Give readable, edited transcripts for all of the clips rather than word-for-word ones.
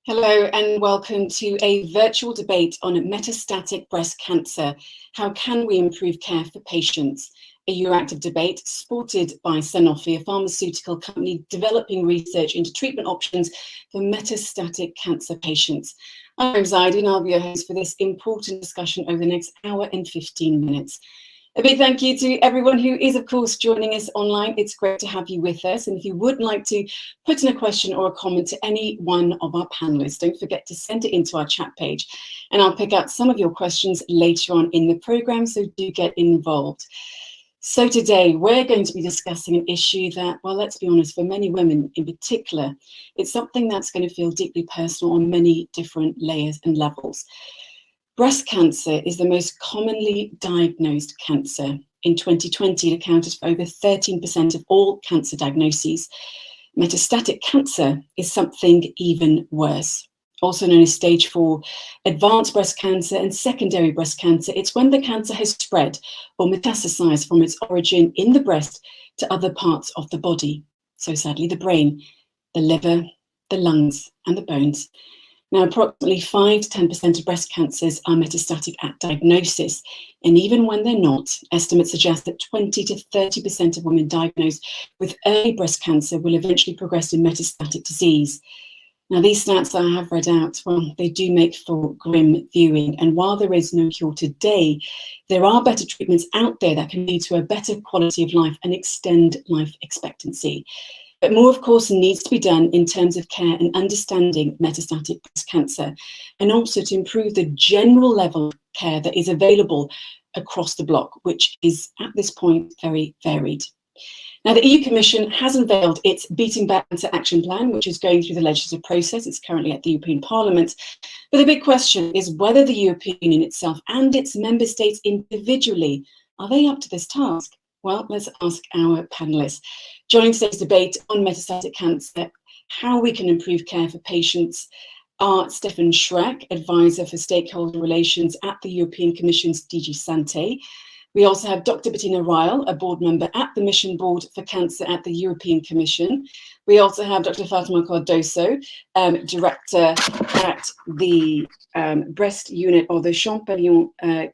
Hello and welcome to a virtual debate on metastatic breast cancer. How can we improve care for patients? A Euractiv debate supported by Sanofi, a pharmaceutical company developing research into treatment options for metastatic cancer patients. I'm Zaidi and I'll be your host for this important discussion over the next hour and 15 minutes. A big thank you to everyone who is, of course, joining us online. It's great to have you with us. And if you would like to put in a question or a comment to any one of our panelists, don't forget to send it into our chat page. And I'll pick out some of your questions later on in the programme, so do get involved. So today, we're going to be discussing an issue that, well, let's be honest, for many women in particular, it's something that's going to feel deeply personal on many different layers and levels. Breast cancer is the most commonly diagnosed cancer. In 2020, it accounted for over 13% of all cancer diagnoses. Metastatic cancer is something even worse. Also known as stage 4 advanced breast cancer and secondary breast cancer, it's when the cancer has spread or metastasized from its origin in the breast to other parts of the body. So sadly, the brain, the liver, the lungs, and the bones. Now, approximately 5 to 10% of breast cancers are metastatic at diagnosis. And even when they're not, estimates suggest that 20 to 30% of women diagnosed with early breast cancer will eventually progress to metastatic disease. Now, these stats that I have read out, well, they do make for grim viewing. And while there is no cure today, there are better treatments out there that can lead to a better quality of life and extend life expectancy. But more, of course, needs to be done in terms of care and understanding metastatic breast cancer, and also to improve the general level of care that is available across the bloc, which is at this point very varied. Now, the EU Commission has unveiled its Beating Back Cancer Action Plan, which is going through the legislative process. It's currently at the European Parliament. But the big question is whether the European Union itself and its member states individually, are they up to this task? Well, let's ask our panelists. Joining today's debate on metastatic cancer, how we can improve care for patients, are Stefan Schreck, Advisor for Stakeholder Relations at the European Commission's DG Sante. We also have Dr. Bettina Ryle, a board member at the Mission Board for Cancer at the European Commission. We also have Dr. Fatima Cardoso, Director at the Breast Unit of the Champollion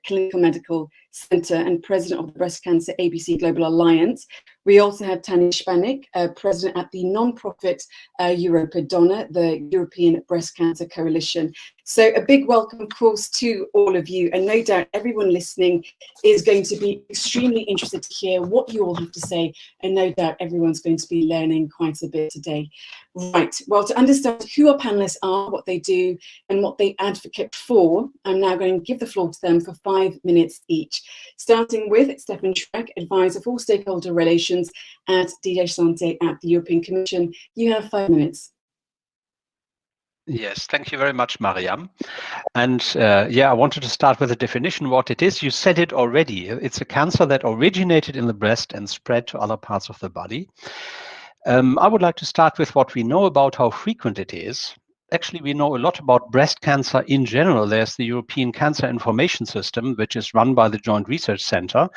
Clinical Medical Center and President of the Breast Cancer ABC Global Alliance. We also have Tanya Spanik, President at the non-profit Europa Donna, the European Breast Cancer Coalition. So a big welcome, of course, to all of you. And no doubt everyone listening is going to be extremely interested to hear what you all have to say. And no doubt everyone's going to be learning quite a bit today. Right, well, to understand who our panelists are, what they do, and what they advocate for, I'm now going to give the floor to them for 5 minutes each. Starting with Stefan Schreck, Advisor for Stakeholder Relations at DG Sante at the European Commission. You have 5 minutes. Yes, thank you very much, Mariam. And I wanted to start with a definition what it is. You said it already. It's a cancer that originated in the breast and spread to other parts of the body. I would like to start with what we know about how frequent it is. Actually, we know a lot about breast cancer in general. There's the European Cancer Information System, which is run by the Joint Research Center.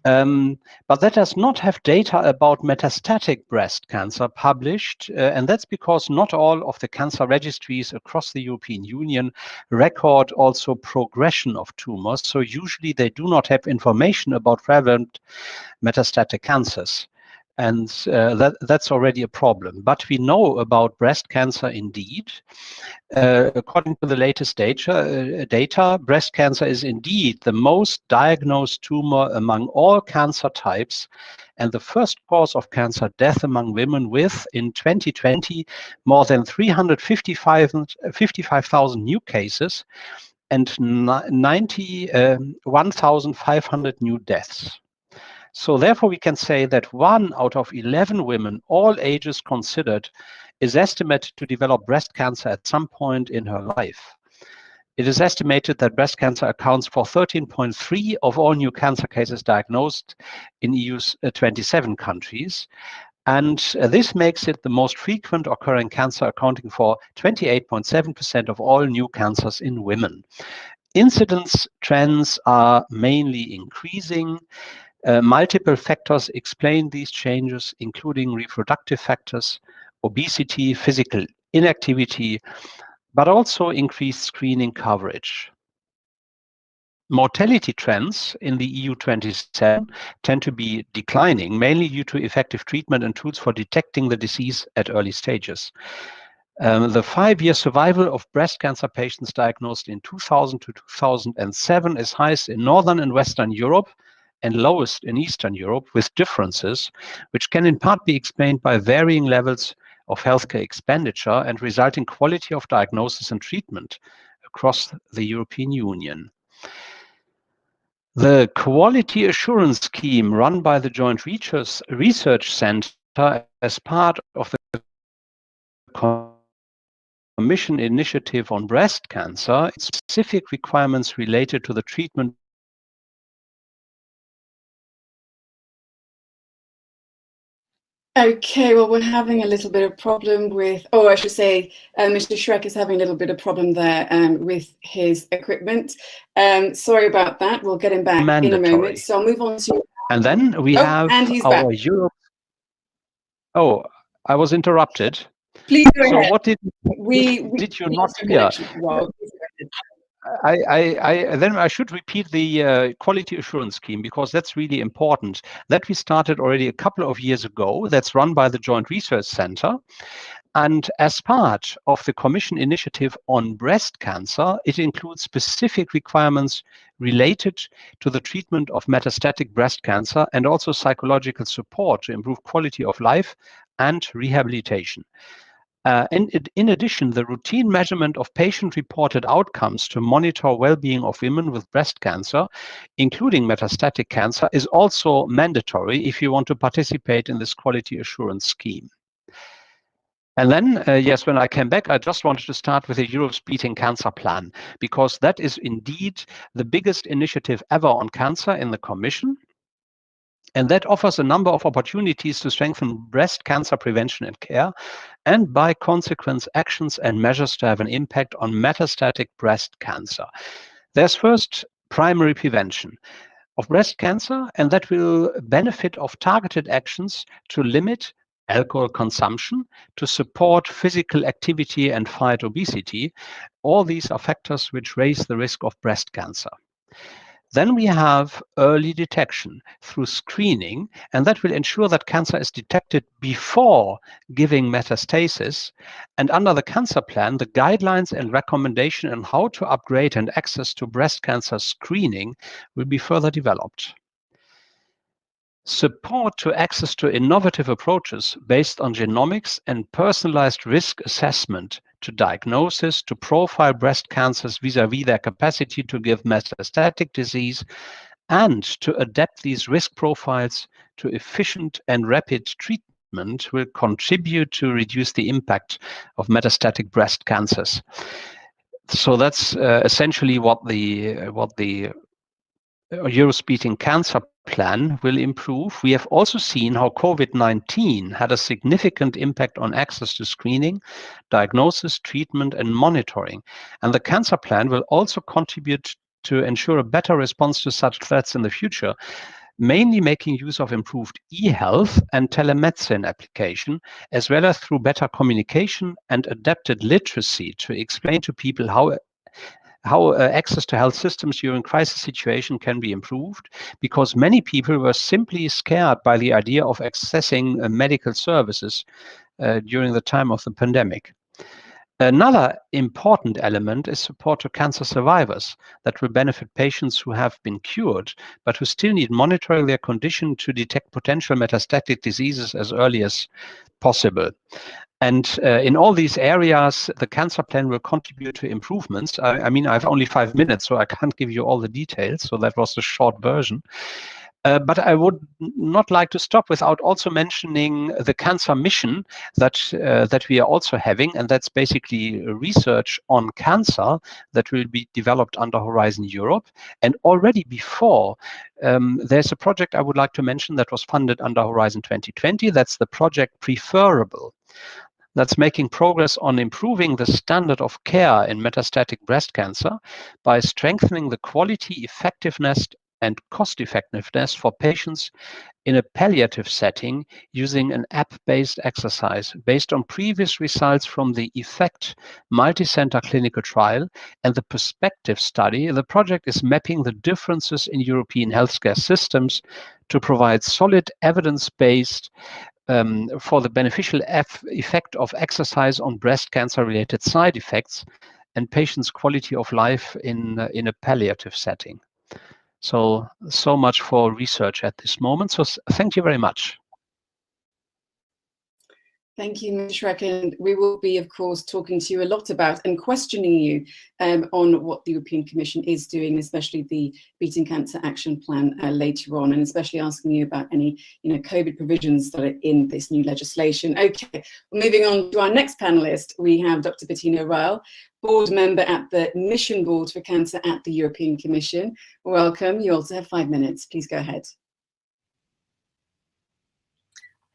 But that does not have data about metastatic breast cancer published, and that's because not all of the cancer registries across the European Union record also progression of tumors. So usually they do not have information about prevalent metastatic cancers. And that's already a problem. But we know about breast cancer indeed. According to the latest data, breast cancer is indeed the most diagnosed tumor among all cancer types and the first cause of cancer death among women with, in 2020, more than 355,000 new cases and 91,500 new deaths. So therefore, we can say that 1 out of 11 women, all ages considered, is estimated to develop breast cancer at some point in her life. It is estimated that breast cancer accounts for 13.3% of all new cancer cases diagnosed in EU's 27 countries. And this makes it the most frequent occurring cancer, accounting for 28.7% of all new cancers in women. Incidence trends are mainly increasing. Multiple factors explain these changes, including reproductive factors, obesity, physical inactivity, but also increased screening coverage. Mortality trends in the EU 27 tend to be declining, mainly due to effective treatment and tools for detecting the disease at early stages. The 5-year survival of breast cancer patients diagnosed in 2000 to 2007 is highest in Northern and Western Europe and lowest in Eastern Europe, with differences which can in part be explained by varying levels of healthcare expenditure and resulting quality of diagnosis and treatment across the European Union. The quality assurance scheme run by the Joint Research Center as part of the Commission initiative on breast cancer, specific requirements related to the treatment. Okay, well, we're having a little bit of problem with, I should say, Mr. Shrek is having a little bit of problem there with his equipment. Sorry about that. We'll get him back in a moment. So I'll move on to... And then we have and he's our back. Europe. Oh, I was interrupted. Please go ahead. So what did you not hear? Well, then I should repeat the quality assurance scheme, because that's really important. That we started already a couple of years ago. That's run by the Joint Research Center. And as part of the Commission initiative on breast cancer, it includes specific requirements related to the treatment of metastatic breast cancer and also psychological support to improve quality of life and rehabilitation. And in addition, the routine measurement of patient-reported outcomes to monitor well-being of women with breast cancer, including metastatic cancer, is also mandatory if you want to participate in this quality assurance scheme. And then, yes, when I came back, I just wanted to start with the Europe's Beating Cancer Plan, because that is indeed the biggest initiative ever on cancer in the Commission. And that offers a number of opportunities to strengthen breast cancer prevention and care, and by consequence, actions and measures to have an impact on metastatic breast cancer. There's first primary prevention of breast cancer, and that will benefit of targeted actions to limit alcohol consumption, to support physical activity and fight obesity. All these are factors which raise the risk of breast cancer. Then we have early detection through screening, and that will ensure that cancer is detected before giving metastasis. And under the cancer plan, the guidelines and recommendation on how to upgrade and access to breast cancer screening will be further developed. Support to access to innovative approaches based on genomics and personalized risk assessment to diagnosis, to profile breast cancers vis-à-vis their capacity to give metastatic disease, and to adapt these risk profiles to efficient and rapid treatment will contribute to reduce the impact of metastatic breast cancers. So that's essentially what the Europe's Beating Cancer Plan will improve. We have also seen how COVID-19 had a significant impact on access to screening, diagnosis, treatment, and monitoring. And the cancer plan will also contribute to ensure a better response to such threats in the future, mainly making use of improved e-health and telemedicine application, as well as through better communication and adapted literacy to explain to people how access to health systems during crisis situation can be improved, because many people were simply scared by the idea of accessing medical services during the time of the pandemic. Another important element is support to cancer survivors that will benefit patients who have been cured, but who still need monitoring their condition to detect potential metastatic diseases as early as possible. And in all these areas, the cancer plan will contribute to improvements. I mean, I have only 5 minutes, so I can't give you all the details. So that was the short version. But I would not like to stop without also mentioning the cancer mission that we are also having, and that's basically research on cancer that will be developed under Horizon Europe. And already before, there's a project I would like to mention that was funded under Horizon 2020. That's the project Preferable. That's making progress on improving the standard of care in metastatic breast cancer by strengthening the quality, effectiveness, and cost effectiveness for patients in a palliative setting using an app-based exercise based on previous results from the EFFECT multi-center clinical trial and the Perspective study. The project is mapping the differences in European healthcare systems to provide solid evidence-based for the beneficial effect of exercise on breast cancer-related side effects and patients' quality of life in a palliative setting. So much for research at this moment. So thank you very much. Thank you, Mr. Schreck, and we will be, of course, talking to you a lot about and questioning you on what the European Commission is doing, especially the Beating Cancer Action Plan later on, and especially asking you about any, COVID provisions that are in this new legislation. Okay, moving on to our next panelist, we have Dr. Bettina Ryle, board member at the Mission Board for Cancer at the European Commission. Welcome. You also have 5 minutes. Please go ahead.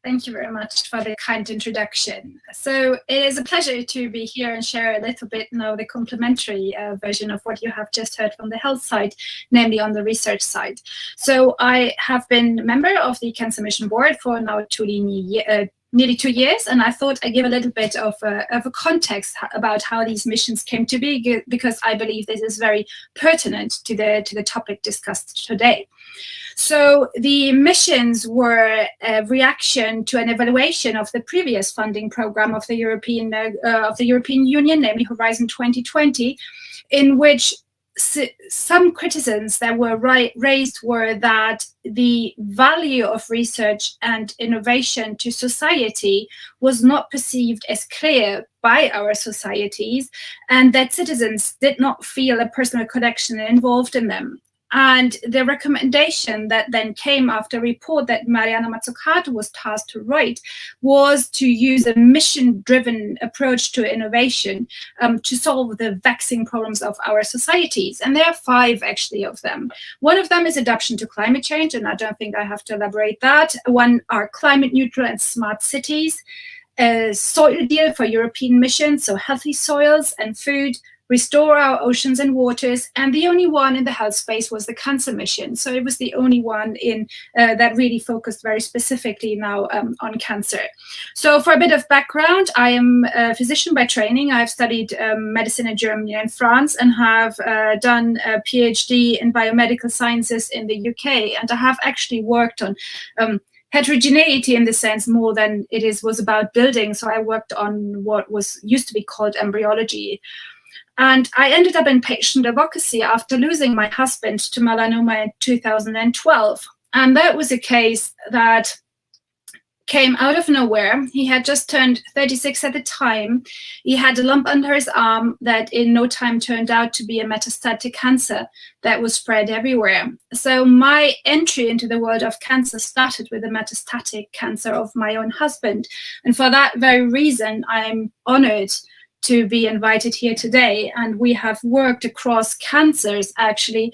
Thank you very much for the kind introduction. So it is a pleasure to be here and share a little bit now the complementary version of what you have just heard from the health side, namely on the research side. So I have been a member of the Cancer Mission Board for now nearly 2 years, and I thought I'd give a little bit of a context about how these missions came to be, because I believe this is very pertinent to the topic discussed today. So the missions were a reaction to an evaluation of the previous funding program of the European Union, namely Horizon 2020, in which some criticisms that were raised were that the value of research and innovation to society was not perceived as clear by our societies, and that citizens did not feel a personal connection involved in them. And the recommendation that then came after a report that Mariana Mazzucato was tasked to write was to use a mission-driven approach to innovation to solve the vexing problems of our societies. And there are 5 actually of them. One of them is adaptation to climate change, and I don't think I have to elaborate that. One are climate neutral and smart cities, a soil deal for European missions, so healthy soils and food, restore our oceans and waters, and the only one in the health space was the Cancer Mission. So it was the only one in that really focused very specifically now on cancer. So for a bit of background, I am a physician by training. I've studied medicine in Germany and France, and have done a PhD in biomedical sciences in the UK. And I have actually worked on heterogeneity in the sense more than was about building. So I worked on what used to be called embryology. And I ended up in patient advocacy after losing my husband to melanoma in 2012. And that was a case that came out of nowhere. He had just turned 36 at the time. He had a lump under his arm that in no time turned out to be a metastatic cancer that was spread everywhere. So my entry into the world of cancer started with the metastatic cancer of my own husband. And for that very reason, I'm honored to be invited here today. And we have worked across cancers actually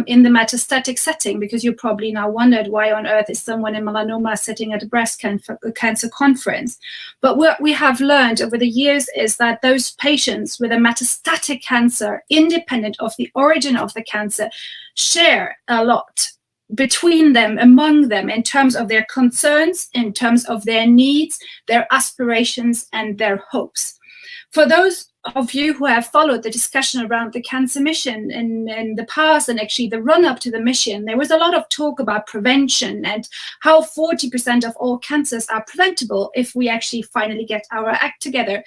in the metastatic setting, because you probably now wondered why on earth is someone in melanoma sitting at a breast cancer conference. But what we have learned over the years is that those patients with a metastatic cancer, independent of the origin of the cancer, share a lot between them, among them, in terms of their concerns, in terms of their needs, their aspirations, and their hopes. For those of you who have followed the discussion around the Cancer Mission in the past, and actually the run-up to the mission, there was a lot of talk about prevention and how 40% of all cancers are preventable if we actually finally get our act together.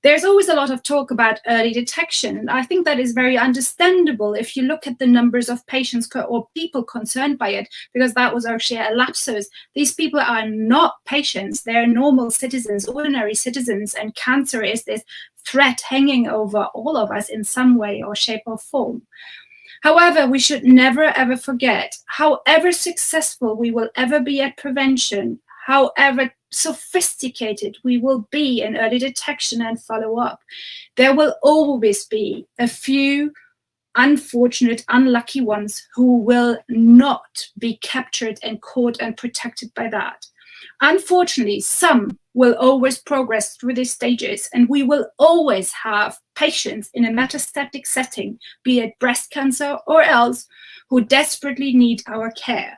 There's always a lot of talk about early detection. I think that is very understandable if you look at the numbers of patients or people concerned by it, because that was actually a lapsus. These people are not patients. They're normal citizens, ordinary citizens, and cancer is this threat hanging over all of us in some way or shape or form. However, we should never ever forget, however successful we will ever be at prevention, however sophisticated we will be in early detection and follow-up, there will always be a few unfortunate, unlucky ones who will not be captured and caught and protected by that. Unfortunately, some will always progress through these stages, and we will always have patients in a metastatic setting, be it breast cancer or else, who desperately need our care.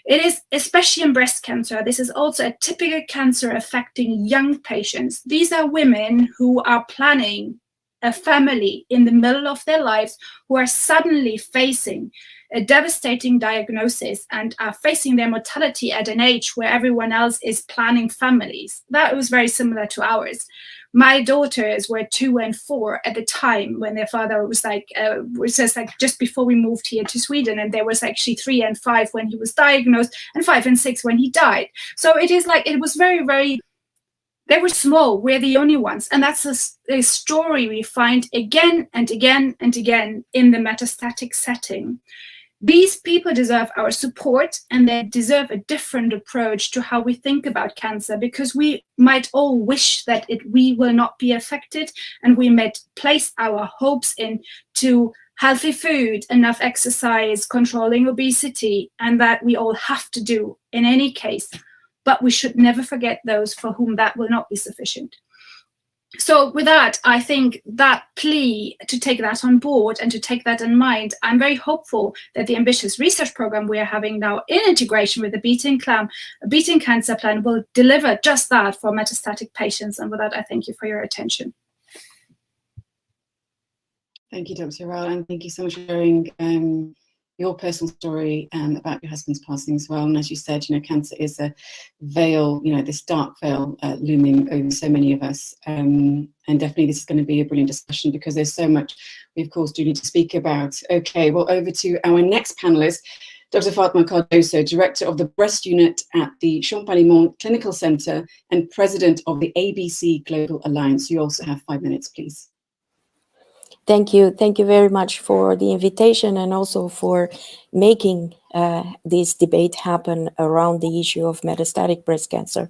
It is, especially in breast cancer, this is also a typical cancer affecting young patients. These are women who are planning a family in the middle of their lives, who are suddenly facing a devastating diagnosis and are facing their mortality at an age where everyone else is planning families. That was very similar to ours. My daughters were 2 and 4 at the time when their father was just before we moved here to Sweden, and there was actually 3 and 5 when he was diagnosed, and 5 and 6 when he died. So it is like, it was very, very, they were small, we're the only ones. And that's a story we find again and again and again in the metastatic setting. These people deserve our support, and they deserve a different approach to how we think about cancer, because we might all wish that we will not be affected, and we might place our hopes into healthy food, enough exercise, controlling obesity, and that we all have to do in any case. But we should never forget those for whom that will not be sufficient. So with that, I think that plea to take that on board and to take that in mind, I'm very hopeful that the ambitious research program we are having now in integration with the Beating Cancer Plan will deliver just that for metastatic patients. And with that, I thank you for your attention. Thank you, Dr. Rao, and thank you so much for sharing your personal story about your husband's passing as well. And as you said, cancer is a veil, this dark veil looming over so many of us. And definitely this is going to be a brilliant discussion, because there's so much we, of course, do need to speak about. Okay, well, over to our next panelist, Dr. Fatma Cardoso, Director of the Breast Unit at the Champalimaud Clinical Center and President of the ABC Global Alliance. You also have 5 minutes, please. Thank you. Thank you very much for the invitation, and also for making this debate happen around the issue of metastatic breast cancer.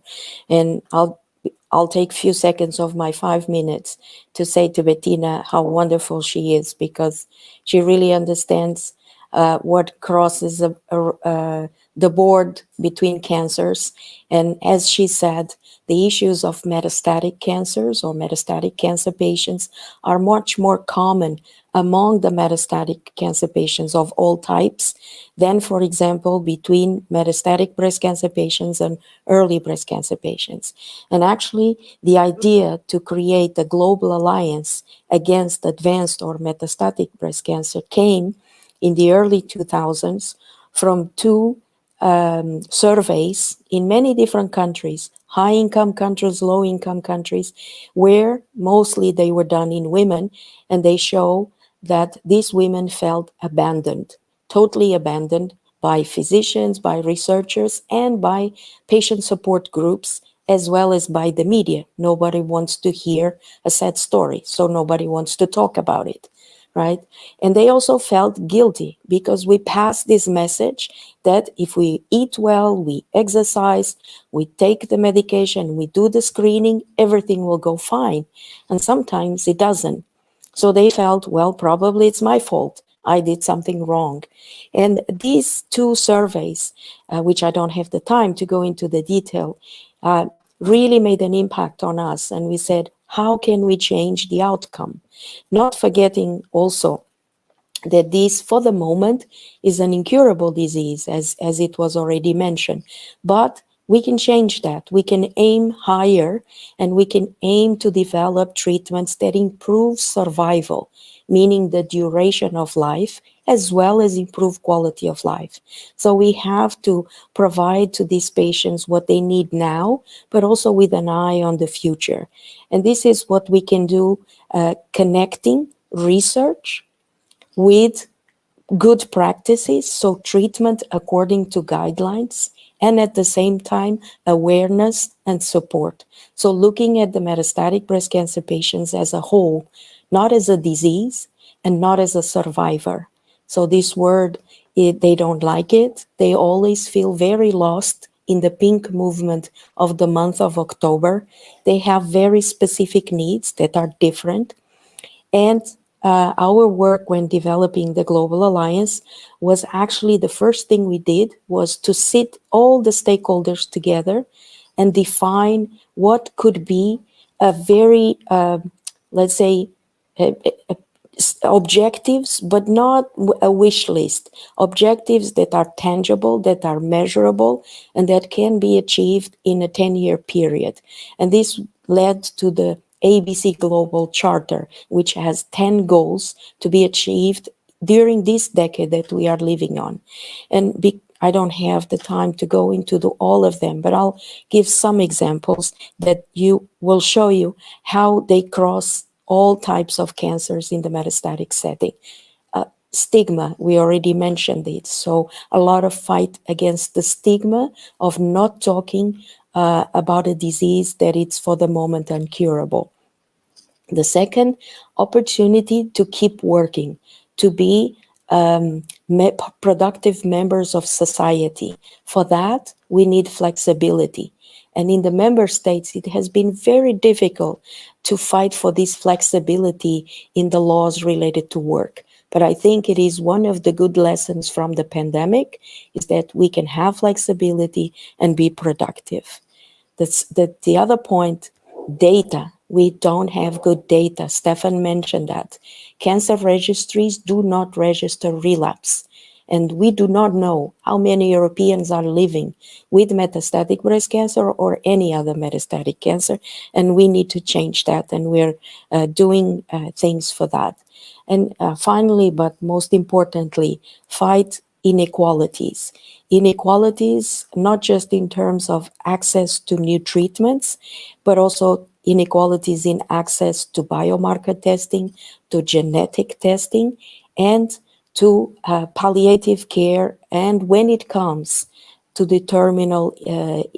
And I'll take a few seconds of my 5 minutes to say to Bettina how wonderful she is, because she really understands what crosses the board between cancers. And as she said, the issues of metastatic cancers or metastatic cancer patients are much more common among the metastatic cancer patients of all types than, for example, between metastatic breast cancer patients and early breast cancer patients. And actually, the idea to create a global alliance against advanced or metastatic breast cancer came in the early 2000s from two surveys in many different countries, high-income countries, low-income countries, where mostly they were done in women, and they show that these women felt abandoned, totally abandoned by physicians, by researchers, and by patient support groups, as well as by the media. Nobody wants to hear a sad story, so nobody wants to talk about it. Right? And they also felt guilty, because we passed this message that if we eat well, we exercise, we take the medication, we do the screening, everything will go fine. And sometimes it doesn't. So they felt, well, probably it's my fault. I did something wrong. And these two surveys, which I don't have the time to go into the detail, really made an impact on us. And we said, how can we change the outcome? Not forgetting also that this, for the moment, is an incurable disease, as it was already mentioned. But we can change that. We can aim higher, and we can aim to develop treatments that improve survival, meaning the duration of life, as well as improve quality of life. So we have to provide to these patients what they need now, but also with an eye on the future. And this is what we can do, connecting research with good practices, so treatment according to guidelines, and at the same time, awareness and support. So looking at the metastatic breast cancer patients as a whole, not as a disease and not as a survivor. So this word, they don't like it. They always feel very lost in the pink movement of the month of October. They have very specific needs that are different. And our work when developing the Global Alliance was actually the first thing we did was to sit all the stakeholders together and define what could be a very, let's say, objectives, but not a wish list. Objectives that are tangible, that are measurable, and that can be achieved in a 10-year period. And this led to the ABC Global Charter, which has 10 goals to be achieved during this decade that we are living on. And I don't have the time to go into all of them, but I'll give some examples that will show you how they cross all types of cancers in the metastatic setting. Stigma, we already mentioned it. So a lot of fight against the stigma of not talking about a disease that it's for the moment incurable. The second, opportunity to keep working, to be productive members of society. For that, we need flexibility. And in the member states, it has been very difficult to fight for this flexibility in the laws related to work. But I think it is one of the good lessons from the pandemic is that we can have flexibility and be productive. That's the other point, data. We don't have good data. Stefan mentioned that. Cancer registries do not register relapse. And we do not know how many Europeans are living with metastatic breast cancer or any other metastatic cancer. And we need to change that. And we're doing things for that. And finally, but most importantly, fight inequalities. Inequalities, not just in terms of access to new treatments, but also inequalities in access to biomarker testing, to genetic testing, and to palliative care, and when it comes to the terminal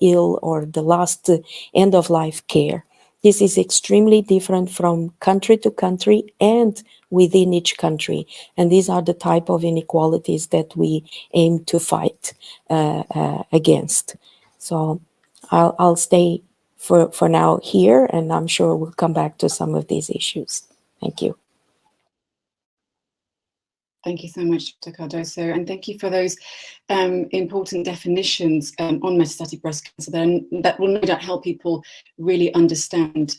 ill or the last end-of-life care. This is extremely different from country to country and within each country. And these are the type of inequalities that we aim to fight against. So I'll stay for now here, and I'm sure we'll come back to some of these issues. Thank you. Thank you so much, Dr. Cardoso, and thank you for those important definitions on metastatic breast cancer that will no doubt help people really understand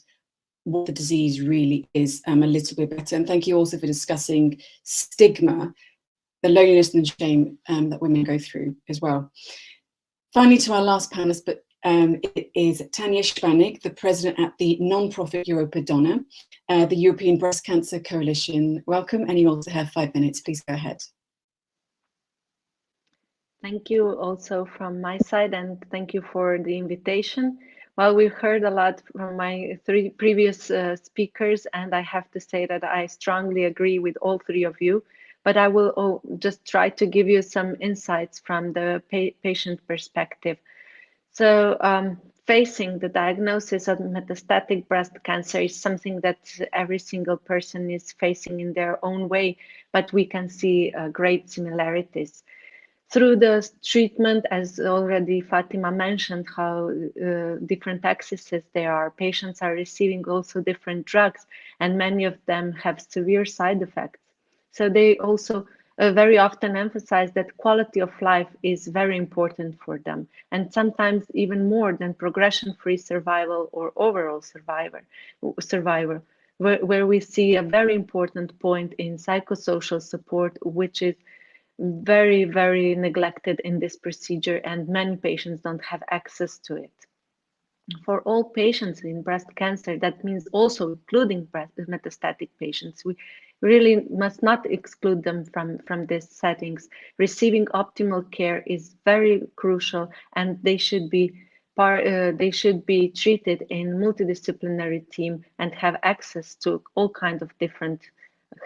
what the disease really is a little bit better. And thank you also for discussing stigma, the loneliness and shame that women go through as well. Finally, to our last panelist, but it is Tanya Spanik, the president at the non-profit Europa Donna, the European Breast Cancer Coalition. Welcome, and you also have 5 minutes. Please go ahead. Thank you also from my side, and thank you for the invitation. Well, we've heard a lot from my 3 previous speakers, and I have to say that I strongly agree with all 3 of you, but I will just try to give you some insights from the patient perspective. So facing the diagnosis of metastatic breast cancer is something that every single person is facing in their own way, but we can see great similarities. Through the treatment, as already Fatima mentioned, how different accesses there are, patients are receiving also different drugs, and many of them have severe side effects. So they also very often emphasize that quality of life is very important for them, and sometimes even more than progression-free survival or overall survivor, where we see a very important point in psychosocial support, which is very, very neglected in this procedure, and many patients don't have access to it. For all patients in breast cancer, that means also including metastatic patients, we really must not exclude them from these settings. Receiving optimal care is very crucial, and they should be treated in multidisciplinary team and have access to all kinds of different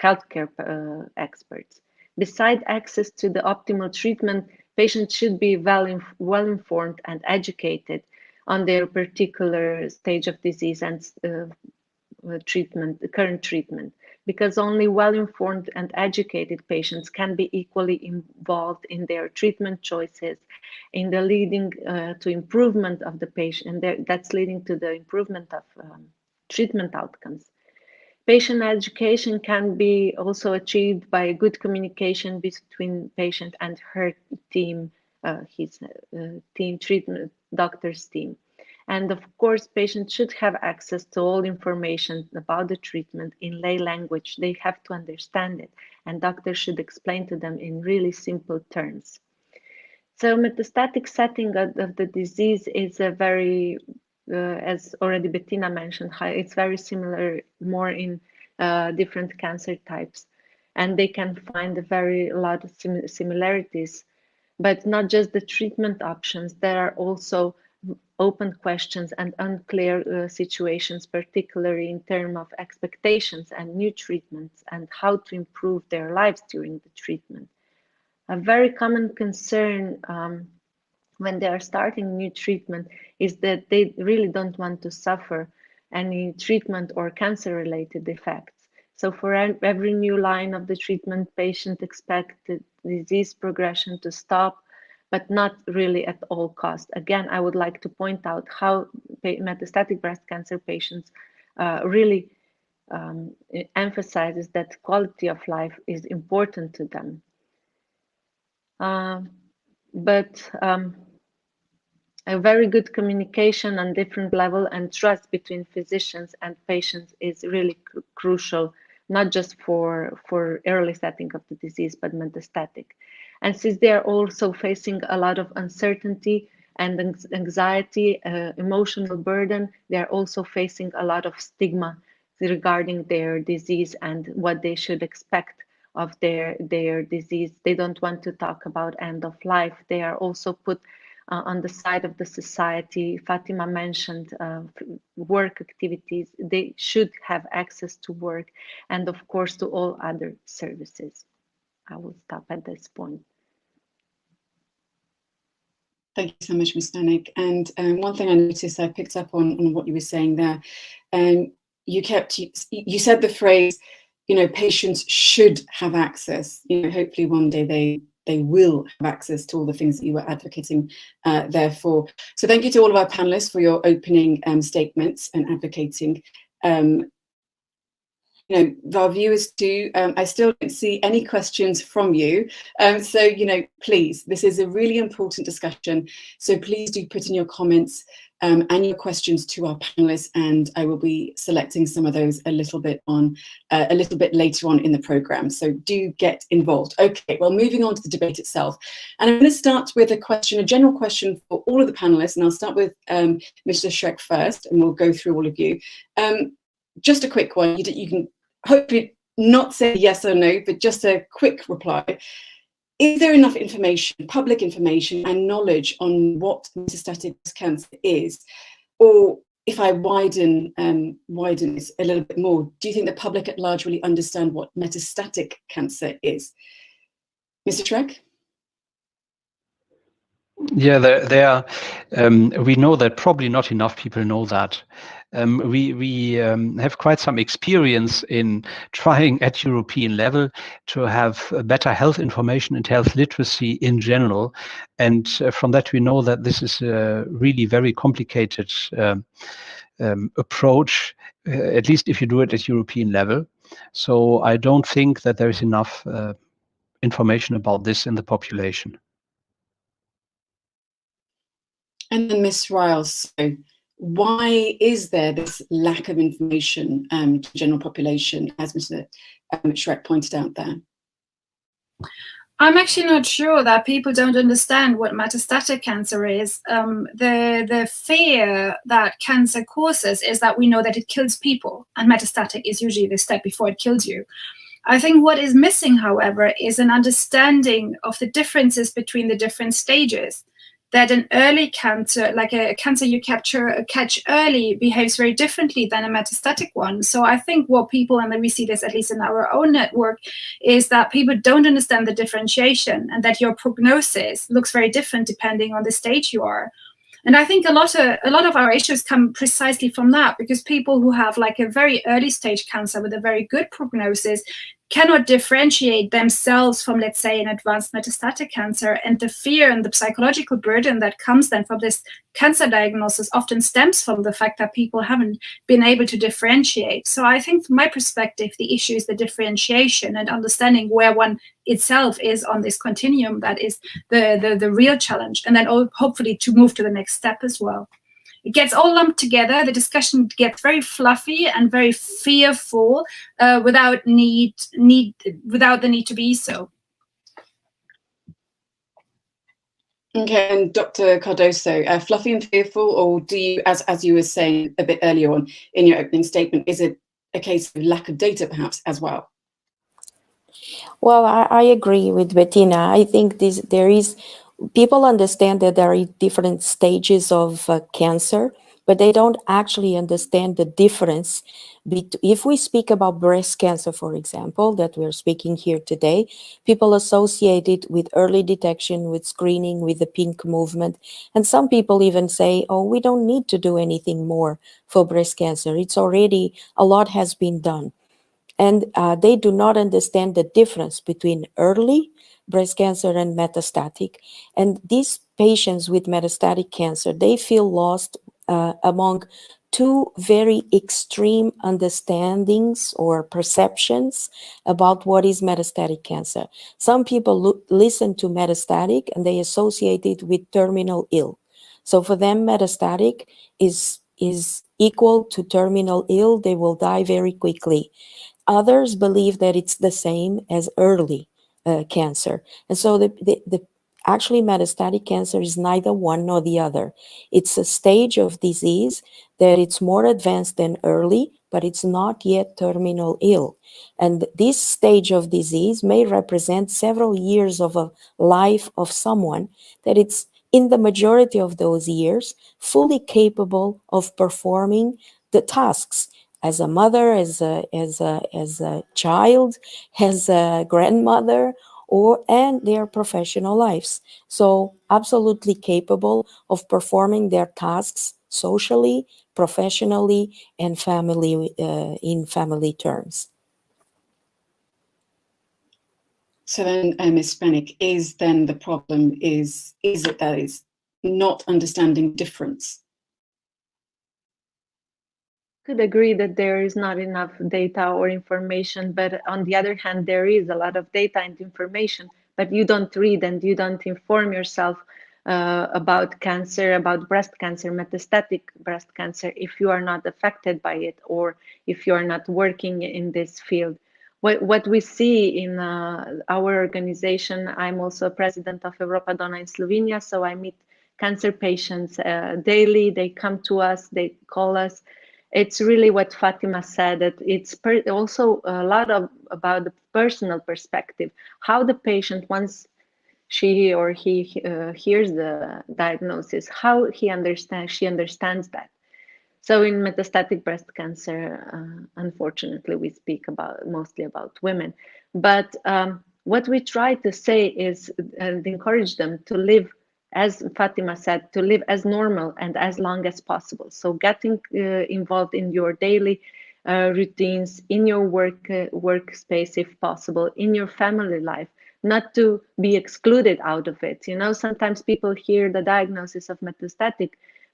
healthcare experts. Besides access to the optimal treatment, patients should be well informed and educated on their particular stage of disease and current treatment, because only well-informed and educated patients can be equally involved in their treatment choices, in the leading to improvement of the patient, and that's leading to the improvement of treatment outcomes. Patient education can be also achieved by good communication between patient and her team, his team treatment doctor's team. And of course, patients should have access to all information about the treatment in lay language. They have to understand it, and doctors should explain to them in really simple terms. So metastatic setting of the disease is a very, as already Bettina mentioned, it's very similar, more in different cancer types. And they can find a very lot of similarities, but not just the treatment options. There are also open questions and unclear situations, particularly in terms of expectations and new treatments and how to improve their lives during the treatment. A very common concern when they are starting new treatment is that they really don't want to suffer any treatment or cancer-related effects. So for every new line of the treatment, patients expect the disease progression to stop, but not really at all costs. Again, I would like to point out how metastatic breast cancer patients really emphasizes that quality of life is important to them. But a very good communication on different level and trust between physicians and patients is really crucial, not just for early setting of the disease, but metastatic. And since they are also facing a lot of uncertainty and anxiety, emotional burden, they are also facing a lot of stigma regarding their disease and what they should expect of their disease. They don't want to talk about end of life. They are also put on the side of the society. Fatima mentioned work activities. They should have access to work and of course to all other services. I will stop at this point. Thank you so much, Ms. Stanek. And one thing I noticed, I picked up on what you were saying there. You said the phrase, you know, patients should have access. You know, hopefully one day they will have access to all the things that you were advocating there for. So thank you to all of our panelists for your opening statements and advocating. You know, our viewers too, I still don't see any questions from you. So, you know, please, this is a really important discussion. So please do put in your comments and your questions to our panelists, and I will be selecting some of those a little bit later on in the program. So do get involved. Okay, well, moving on to the debate itself. And I'm going to start with a question, a general question for all of the panelists, and I'll start with Mr. Schreck first, and we'll go through all of you. Just a quick one. You can hopefully not say yes or no, but just a quick reply. Is there enough information, public information and knowledge on what metastatic breast cancer is? Or if I widen this a little bit more, do you think the public at large really understand what metastatic cancer is? Mr. Schreck? Yeah, we know that probably not enough people know that. We have quite some experience in trying at European level to have better health information and health literacy in general. And from that, we know that this is a really very complicated approach, at least if you do it at European level. So I don't think that there is enough information about this in the population. And then Ms. Riles, so why is there this lack of information to the general population, as Mr. Schreck pointed out there? I'm actually not sure that people don't understand what metastatic cancer is. The fear that cancer causes is that we know that it kills people, and metastatic is usually the step before it kills you. I think what is missing, however, is an understanding of the differences between the different stages. That an early cancer, like a cancer you catch early, behaves very differently than a metastatic one. So I think what people, and we see this at least in our own network, is that people don't understand the differentiation and that your prognosis looks very different depending on the stage you are. And I think a lot of our issues come precisely from that, because people who have like a very early stage cancer with a very good prognosis cannot differentiate themselves from, let's say, an advanced metastatic cancer, and the fear and the psychological burden that comes then from this cancer diagnosis often stems from the fact that people haven't been able to differentiate. So I think from my perspective, the issue is the differentiation and understanding where one itself is on this continuum. That is the real challenge, and then hopefully to move to the next step as well. It gets all lumped together. The discussion gets very fluffy and very fearful without the need to be so. Okay, and Dr. Cardoso, fluffy and fearful, or do you, as you were saying a bit earlier on in your opening statement, is it a case of lack of data perhaps as well? Well, I agree with Bettina. I think people understand that there are different stages of cancer, but they don't actually understand the difference. If we speak about breast cancer, for example, that we're speaking here today, people associate it with early detection, with screening, with the pink movement. And some people even say, oh, we don't need to do anything more for breast cancer. It's already, a lot has been done. And they do not understand the difference between early breast cancer and metastatic. And these patients with metastatic cancer, they feel lost among two very extreme understandings or perceptions about what is metastatic cancer. Some people listen to metastatic and they associate it with terminal ill. So for them, metastatic is equal to terminal ill. They will die very quickly. Others believe that it's the same as early cancer. And so actually metastatic cancer is neither one nor the other. It's a stage of disease that it's more advanced than early, but it's not yet terminal ill. And this stage of disease may represent several years of a life of someone that it's, in the majority of those years, fully capable of performing the tasks as a mother, as a child, as a grandmother, and their professional lives. So absolutely capable of performing their tasks socially, professionally, and in family terms. So then, Ms. Spanik, is then the problem is it that is not understanding difference? Could agree that there is not enough data or information, but on the other hand, there is a lot of data and information, but you don't read and you don't inform yourself about cancer, about breast cancer, metastatic breast cancer, if you are not affected by it or if you are not working in this field. What we see in our organization, I'm also president of Europa Dona in Slovenia, so I meet cancer patients daily. They come to us, they call us. It's really what Fatima said, that it's also a lot about the personal perspective, how the patient, once she or he hears the diagnosis, how she understands that. So in metastatic breast cancer, unfortunately, we speak mostly about women. But what we try to say is and encourage them to live, as Fatima said, to live as normal and as long as possible. So getting involved in your daily routines, in your workspace, if possible, in your family life, not to be excluded out of it. You know, sometimes people hear the diagnosis of metastatic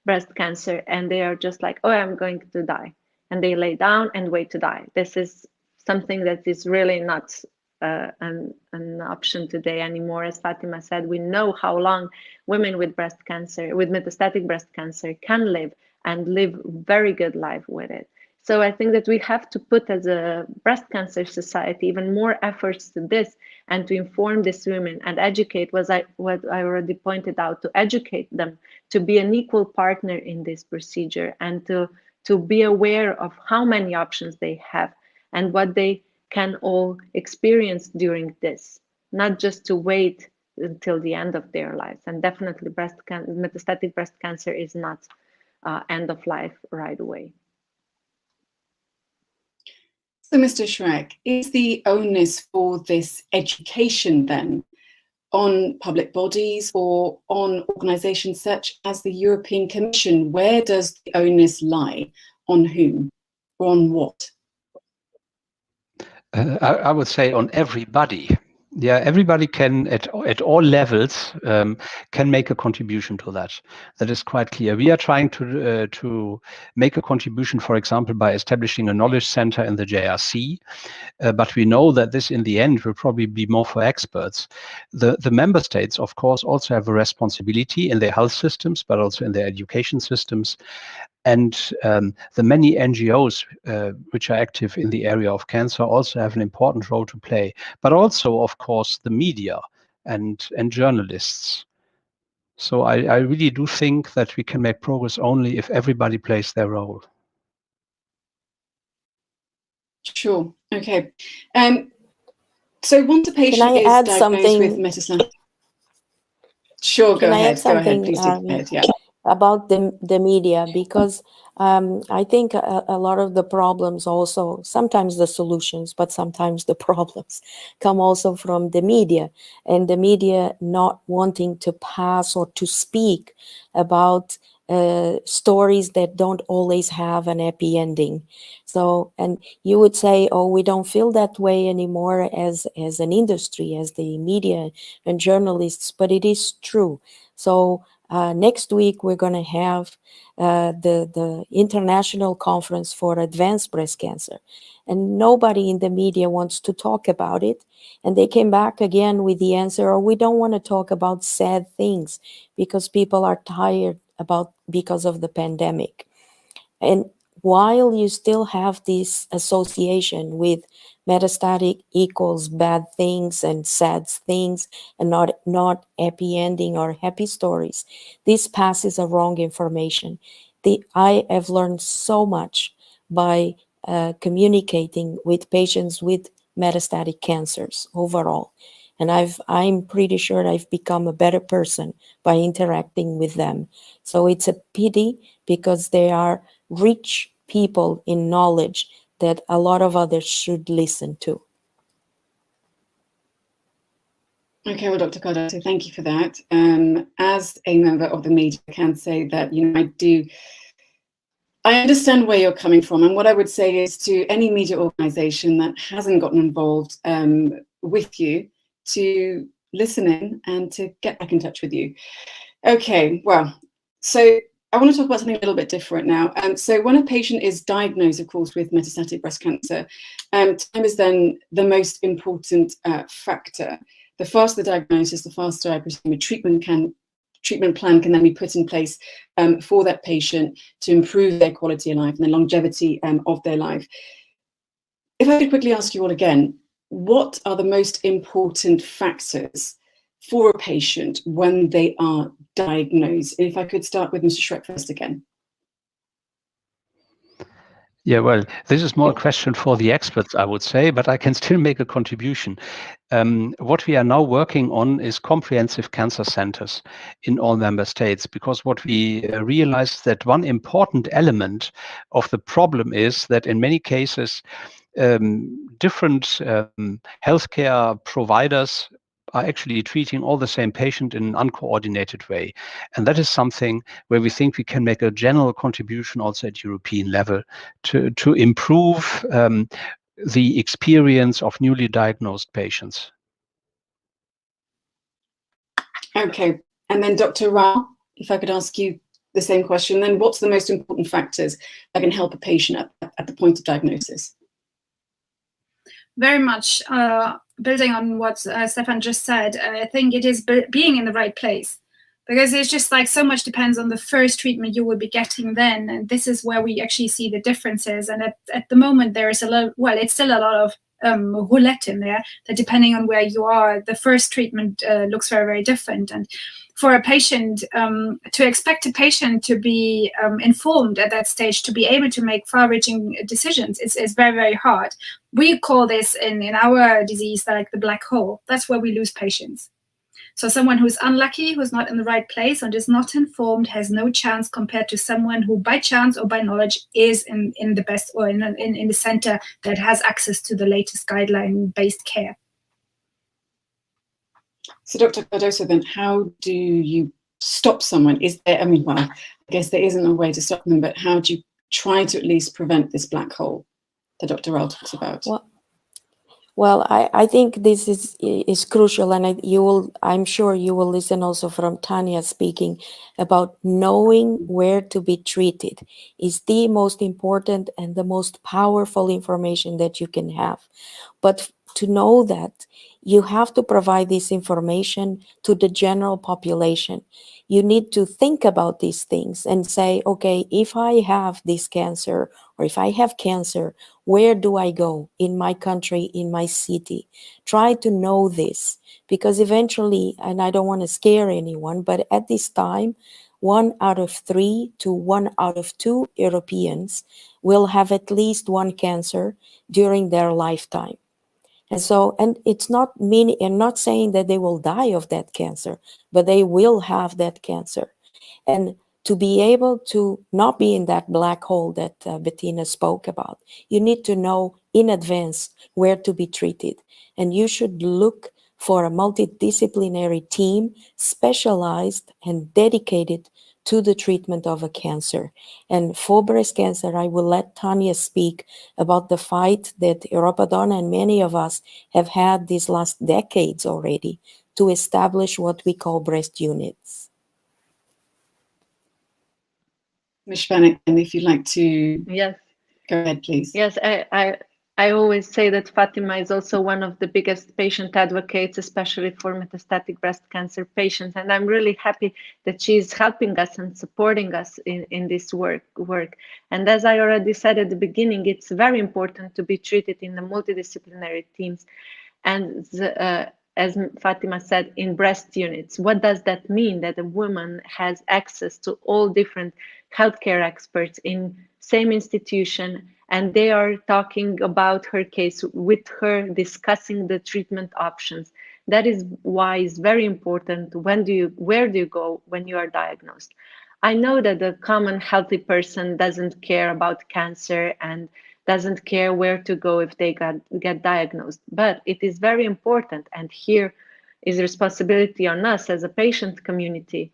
breast cancer and they are just like, oh, I'm going to die. And they lay down and wait to die. This is something that is really not an option today anymore. As Fatima said, we know how long women with breast cancer, with metastatic breast cancer, can live and live very good life with it. So I think that we have to put, as a breast cancer society, even more efforts to this and to inform these women and educate, what I already pointed out, to educate them to be an equal partner in this procedure and to be aware of how many options they have and what they can all experience during this, not just to wait until the end of their lives. And definitely metastatic breast cancer is not end of life right away. So, Mr. Schreck, is the onus for this education then on public bodies or on organisations such as the European Commission? Where does the onus lie? On whom or on what? I would say on everybody. Yeah, everybody can at all levels can make a contribution to that. That is quite clear. We are trying to make a contribution, for example, by establishing a knowledge center in the JRC. But we know that this, in the end, will probably be more for experts. The member states, of course, also have a responsibility in their health systems, but also in their education systems. And the many NGOs which are active in the area of cancer also have an important role to play, but also, of course, the media and journalists. So I really do think that we can make progress only if everybody plays their role. Sure. Okay. So once a patient I is add diagnosed with something? metastatic... Sure, go Can I add ahead. Go ahead, something, please do go ahead. Yeah. about the media? Because I think a lot of the problems also, sometimes the solutions, but sometimes the problems come also from the media, and the media not wanting to pass or to speak about stories that don't always have an happy ending. So, and you would say, oh, we don't feel that way anymore as an industry, as the media and journalists, but it is true. So next week we're going to have the International Conference for Advanced Breast Cancer, and nobody in the media wants to talk about it. And they came back again with the answer, oh, we don't want to talk about sad things because people are tired because of the pandemic. And while you still have this association with metastatic equals bad things and sad things and not happy ending or happy stories, this passes a wrong information. I have learned so much by communicating with patients with metastatic cancers overall. And I'm pretty sure I've become a better person by interacting with them. So it's a pity because they are rich people in knowledge that a lot of others should listen to. Okay, well, Dr. Cardoso, thank you for that. As a member of the media, I can say that, I understand where you're coming from. And what I would say is to any media organization that hasn't gotten involved with you to listen in and to get back in touch with you. Okay, well, so I want to talk about something a little bit different now. So when a patient is diagnosed, of course, with metastatic breast cancer, time is then the most important factor. The faster the diagnosis, the faster, I presume, a treatment plan can then be put in place for that patient to improve their quality of life and the longevity of their life. If I could quickly ask you all again, what are the most important factors for a patient when they are diagnosed? And if I could start with Mr. Schreck first again. Yeah, well, this is more a question for the experts, I would say, but I can still make a contribution. What we are now working on is comprehensive cancer centers in all member states, because what we realized that one important element of the problem is that in many cases, different healthcare providers are actually treating all the same patient in an uncoordinated way. And that is something where we think we can make a general contribution also at European level to improve the experience of newly diagnosed patients. Okay, and then Dr. Rao, if I could ask you the same question, then what's the most important factors that can help a patient at the point of diagnosis? Very much building on what Stefan just said, I think it is being in the right place, because it's just like so much depends on the first treatment you will be getting then, and this is where we actually see the differences. And at the moment there is it's still a lot of roulette in there, that depending on where you are, the first treatment looks very, very different. And for a patient, to expect a patient to be informed at that stage, to be able to make far-reaching decisions, is very, very hard. We call this in our disease like the black hole. That's where we lose patients. So someone who's unlucky, who's not in the right place and is not informed, has no chance compared to someone who by chance or by knowledge is in the best, or in the center that has access to the latest guideline-based care. So Dr. Cardoso, then how do you stop someone? Is there, I guess there isn't a way to stop them, but how do you try to at least prevent this black hole that Dr. Rao talks about? Well, I think this is crucial, and I'm sure you will listen also from Tanya speaking about knowing where to be treated is the most important and the most powerful information that you can have. But to know that, you have to provide this information to the general population. You need to think about these things and say, okay, if I have this cancer, or if I have cancer, where do I go in my country, in my city? Try to know this, because eventually, and I don't want to scare anyone, but at this time, 1 out of 3 to 1 out of 2 Europeans will have at least one cancer during their lifetime. And so, and it's not meaning, and not saying that they will die of that cancer, but they will have that cancer. And to be able to not be in that black hole that Bettina spoke about, you need to know in advance where to be treated. And you should look for a multidisciplinary team specialized and dedicated to the treatment of a cancer. And for breast cancer, I will let Tanya speak about the fight that Europadona and many of us have had these last decades already to establish what we call breast units. Ms. Spanik, and if you'd like to Yes. go ahead, please. Yes, I always say that Fatima is also one of the biggest patient advocates, especially for metastatic breast cancer patients. And I'm really happy that she's helping us and supporting us in this work. And as I already said at the beginning, it's very important to be treated in the multidisciplinary teams. And as Fatima said, in breast units. What does that mean? That a woman has access to all different healthcare experts in same institution, and they are talking about her case with her, discussing the treatment options. That is why it's very important. Where do you go when you are diagnosed? I know that the common healthy person doesn't care about cancer and doesn't care where to go if they get diagnosed, but it is very important, and here is responsibility on us as a patient community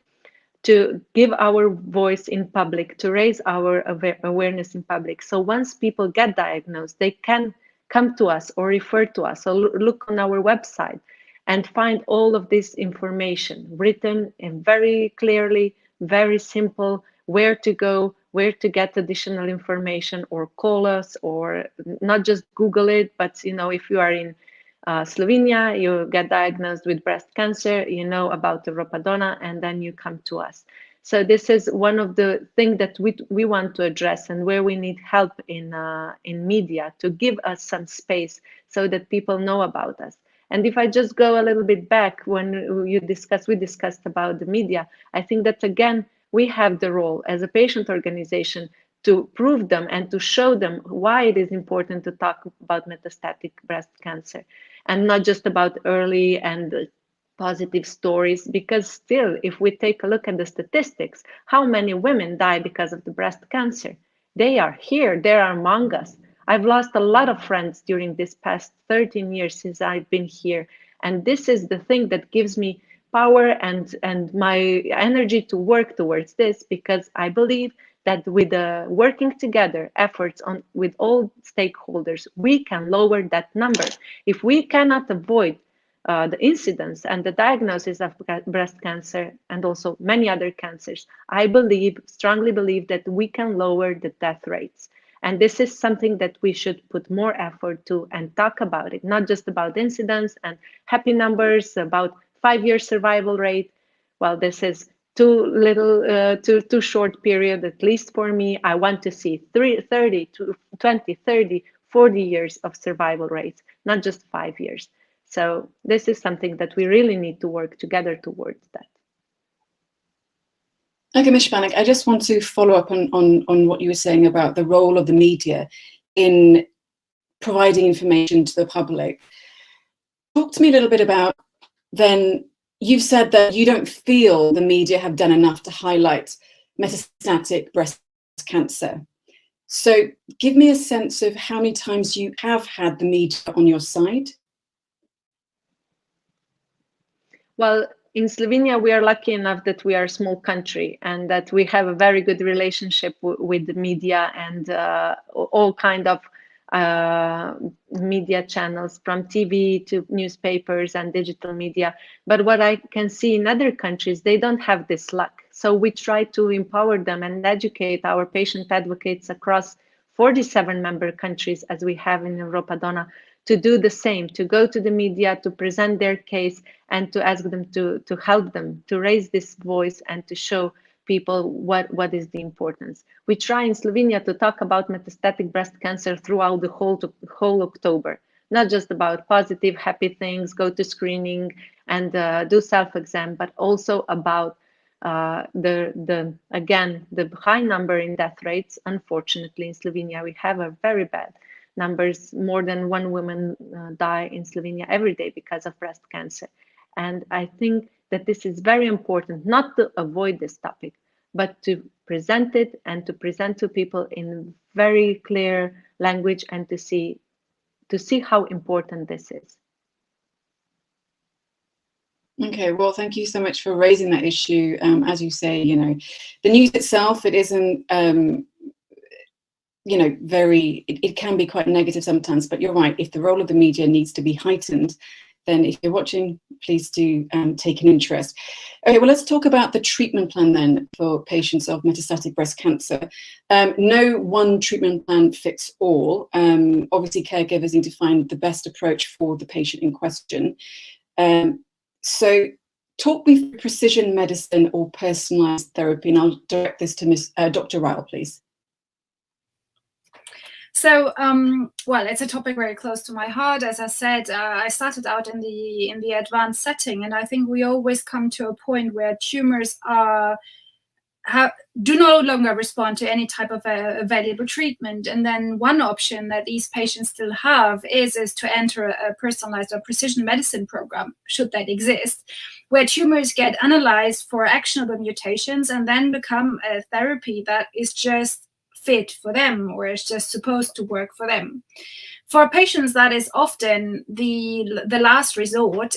to give our voice in public, to raise our awareness in public. So once people get diagnosed, they can come to us or refer to us, or look on our website and find all of this information written and very clearly, very simple, where to go, where to get additional information, or call us, or not just Google it, but if you are in Slovenia, you get diagnosed with breast cancer, you know about the Ropadona, and then you come to us. So this is one of the things that we want to address, and where we need help in media to give us some space so that people know about us. And if I just go a little bit back, when we discussed about the media, I think that again, we have the role as a patient organization to prove them and to show them why it is important to talk about metastatic breast cancer, and not just about early and positive stories, because still, if we take a look at the statistics, how many women die because of the breast cancer? They are here, they are among us. I've lost a lot of friends during this past 13 years since I've been here. And this is the thing that gives me power and my energy to work towards this, because I believe that with working together efforts with all stakeholders, we can lower that number. If we cannot avoid the incidence and the diagnosis of breast cancer and also many other cancers, I strongly believe that we can lower the death rates. And this is something that we should put more effort to and talk about it, not just about incidence and happy numbers, about 5-year survival rate. Well, this is too short period, at least for me. I want to see 30 to 20, 30, 40 years of survival rates, not just 5 years. So this is something that we really need to work together towards that. Okay, Ms. Spanik, I just want to follow up on what you were saying about the role of the media in providing information to the public. Talk to me a little bit about, then, you've said that you don't feel the media have done enough to highlight metastatic breast cancer. So give me a sense of how many times you have had the media on your side. Well, in Slovenia, we are lucky enough that we are a small country and that we have a very good relationship with the media and all kind of media channels, from TV to newspapers and digital media. But what I can see in other countries, they don't have this luck. So we try to empower them and educate our patient advocates across 47 member countries, as we have in Europa Donna, to do the same, to go to the media, to present their case, and to ask them to help them, to raise this voice and to show people what is the importance. We try in Slovenia to talk about metastatic breast cancer throughout the whole October, not just about positive, happy things, go to screening and do self-exam, but also about the high number in death rates. Unfortunately, in Slovenia, we have a very bad numbers. More than one woman die in Slovenia every day because of breast cancer. And I think that this is very important, not to avoid this topic, but to present it and to present to people in very clear language and to see how important this is. Okay, well, thank you so much for raising that issue. As you say, you know, the news itself, it isn't, you know, it can be quite negative sometimes, but you're right, if the role of the media needs to be heightened, then if you're watching, please do take an interest. Okay, well, let's talk about the treatment plan then for patients of metastatic breast cancer. No one treatment plan fits all. Obviously, caregivers need to find the best approach for the patient in question. So talk me through precision medicine or personalized therapy, and I'll direct this to Dr. Ryle, please. So, well, it's a topic very close to my heart. As I said, I started out in the advanced setting, and I think we always come to a point where tumors do no longer respond to any type of available treatment. And then one option that these patients still have is to enter a personalized or precision medicine program, should that exist, where tumors get analyzed for actionable mutations and then become a therapy that is just fit for them, or is just supposed to work for them. For patients, that is often the last resort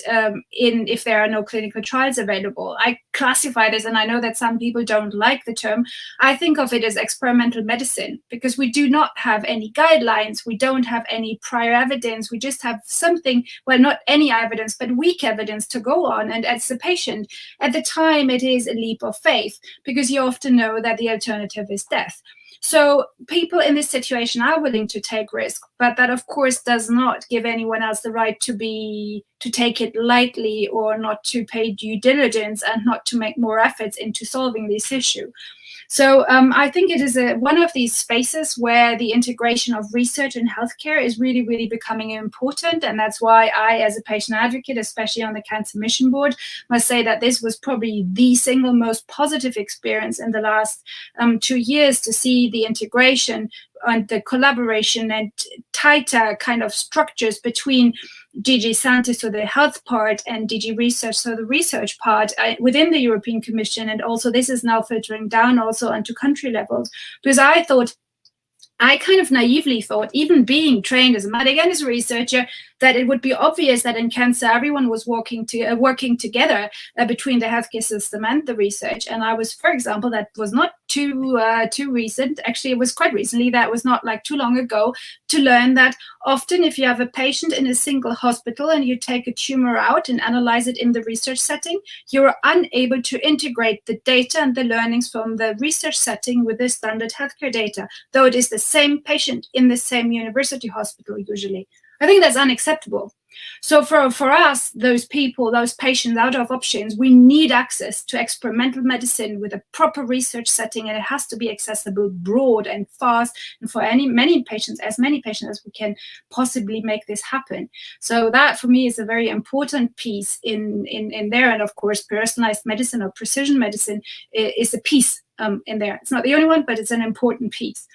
if there are no clinical trials available. I classify this, and I know that some people don't like the term, I think of it as experimental medicine, because we do not have any guidelines, we don't have any prior evidence, we just have something, well, not any evidence, but weak evidence to go on. And as a patient, at the time, it is a leap of faith, because you often know that the alternative is death. So people in this situation are willing to take risk, but that of course does not give anyone else the right to take it lightly, or not to pay due diligence and not to make more efforts into solving this issue. So I think it is one of these spaces where the integration of research and healthcare is really, really becoming important. And that's why I, as a patient advocate, especially on the Cancer Mission Board, must say that this was probably the single most positive experience in the last 2 years, to see the integration and the collaboration and tighter kind of structures between DG Santé, so the health part, and DG Research, so the research part within the European Commission. And also this is now filtering down also onto country levels, because I kind of naively thought, even being trained as a medic and as a researcher, that it would be obvious that in cancer everyone was working together between the healthcare system and the research. And I was, for example, that was not too recent. Actually, it was quite recently. That was not like too long ago, to learn that often if you have a patient in a single hospital and you take a tumor out and analyze it in the research setting, you're unable to integrate the data and the learnings from the research setting with the standard healthcare data, though it is the same patient in the same university hospital usually. I think that's unacceptable. So for us, those people, those patients out of options, we need access to experimental medicine with a proper research setting, and it has to be accessible, broad and fast, and for many patients as we can possibly make this happen. So that for me is a very important piece in there. And of course, personalized medicine or precision medicine is a piece in there. It's not the only one, but it's an important piece.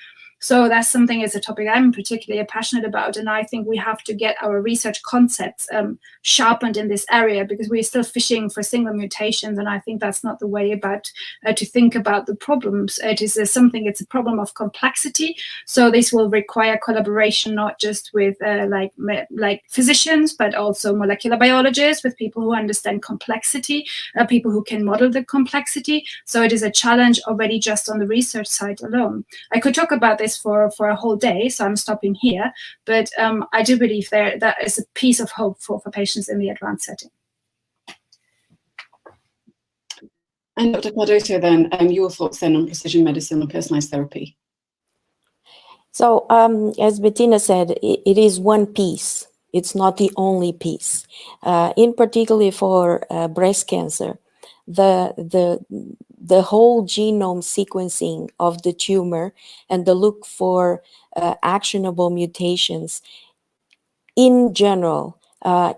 So that's something, it's a topic I'm particularly passionate about. And I think we have to get our research concepts sharpened in this area, because we're still fishing for single mutations. And I think that's not the way to think about the problems. It is it's a problem of complexity. So this will require collaboration, not just with like physicians, but also molecular biologists, with people who understand complexity, people who can model the complexity. So it is a challenge already just on the research side alone. I could talk about this this for a whole day, so I'm stopping here. But I do believe that is a piece of hope for patients in the advanced setting. And Dr. Cardoso, then, your thoughts then on precision medicine and personalized therapy? So as Bettina said, it is one piece. It's not the only piece. In particular for breast cancer, the whole genome sequencing of the tumor and the look for actionable mutations, in general,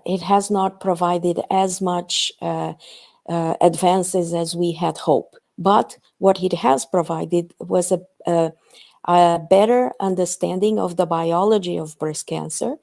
it has not provided as much advances as we had hoped. But what it has provided was a better understanding of the biology of breast cancer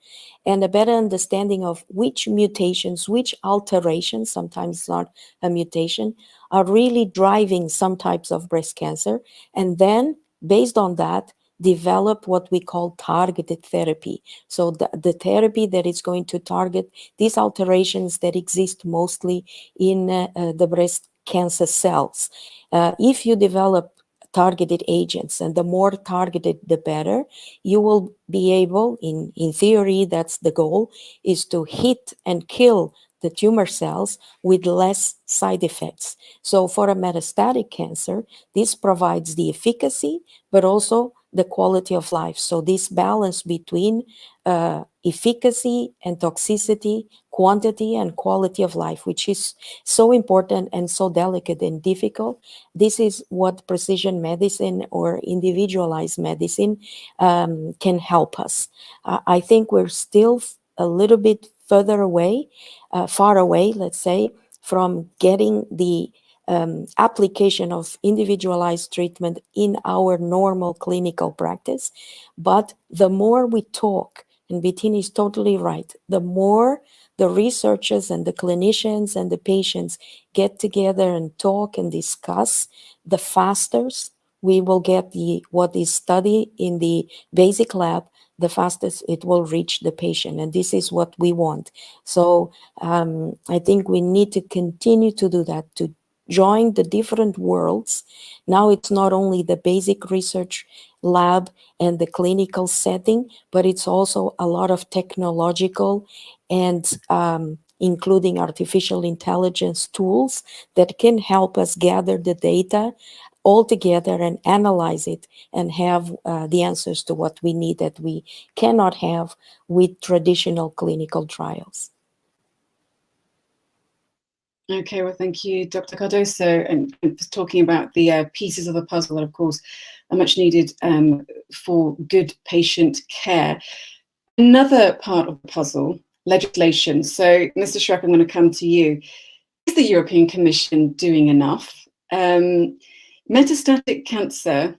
and a better understanding of which mutations, which alterations, sometimes not a mutation, are really driving some types of breast cancer. And then, based on that, develop what we call targeted therapy. So the therapy that is going to target these alterations that exist mostly in the breast cancer cells. If you develop targeted agents, and the more targeted, the better, you will be able, in theory, that's the goal, is to hit and kill the tumor cells with less side effects. So for a metastatic cancer, this provides the efficacy, but also the quality of life. So this balance between efficacy and toxicity, quantity and quality of life, which is so important and so delicate and difficult. This is what precision medicine or individualized medicine can help us. I think we're still a little bit far away, let's say, from getting the application of individualized treatment in our normal clinical practice. But the more we talk, and Bettina is totally right, the more the researchers and the clinicians and the patients get together and talk and discuss, the faster we will get what is studied in the basic lab, the fastest it will reach the patient. And this is what we want. So I think we need to continue to do that, to join the different worlds. Now it's not only the basic research lab and the clinical setting, but it's also a lot of technological and including artificial intelligence tools that can help us gather the data all together and analyze it and have the answers to what we need that we cannot have with traditional clinical trials. Okay, well, thank you, Dr. Cardoso, and for talking about the pieces of the puzzle that, of course, are much needed for good patient care. Another part of the puzzle, legislation. So, Mr. Schreck, I'm going to come to you. Is the European Commission doing enough? Metastatic cancer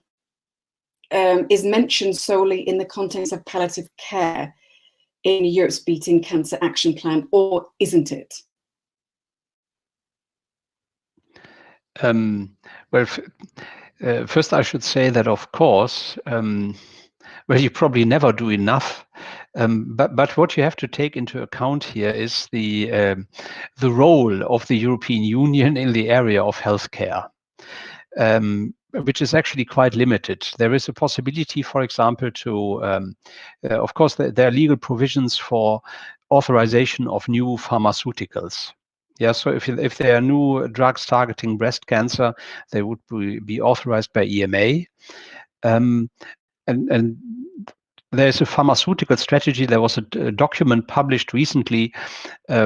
is mentioned solely in the context of palliative care in Europe's Beating Cancer Action Plan, or isn't it? Well, first I should say that, of course, well, you probably never do enough, but what you have to take into account here is the role of the European Union in the area of healthcare, which is actually quite limited. There is a possibility, for example, to, of course, there are legal provisions for authorization of new pharmaceuticals. Yeah, so if there are new drugs targeting breast cancer, they would be authorized by EMA. And there's a pharmaceutical strategy. There was a document published recently,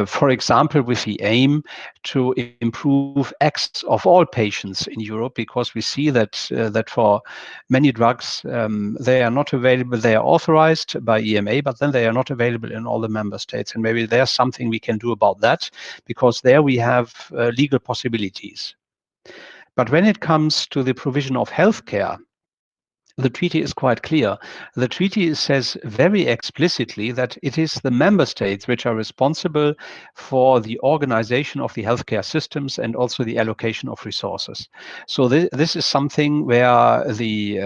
for example, with the aim to improve access of all patients in Europe, because we see that for many drugs, they are not available. They are authorized by EMA, but then they are not available in all the member states. And maybe there's something we can do about that, because there we have legal possibilities. But when it comes to the provision of healthcare, the treaty is quite clear. The treaty says very explicitly that it is the member states which are responsible for the organization of the healthcare systems and also the allocation of resources. So this is something where the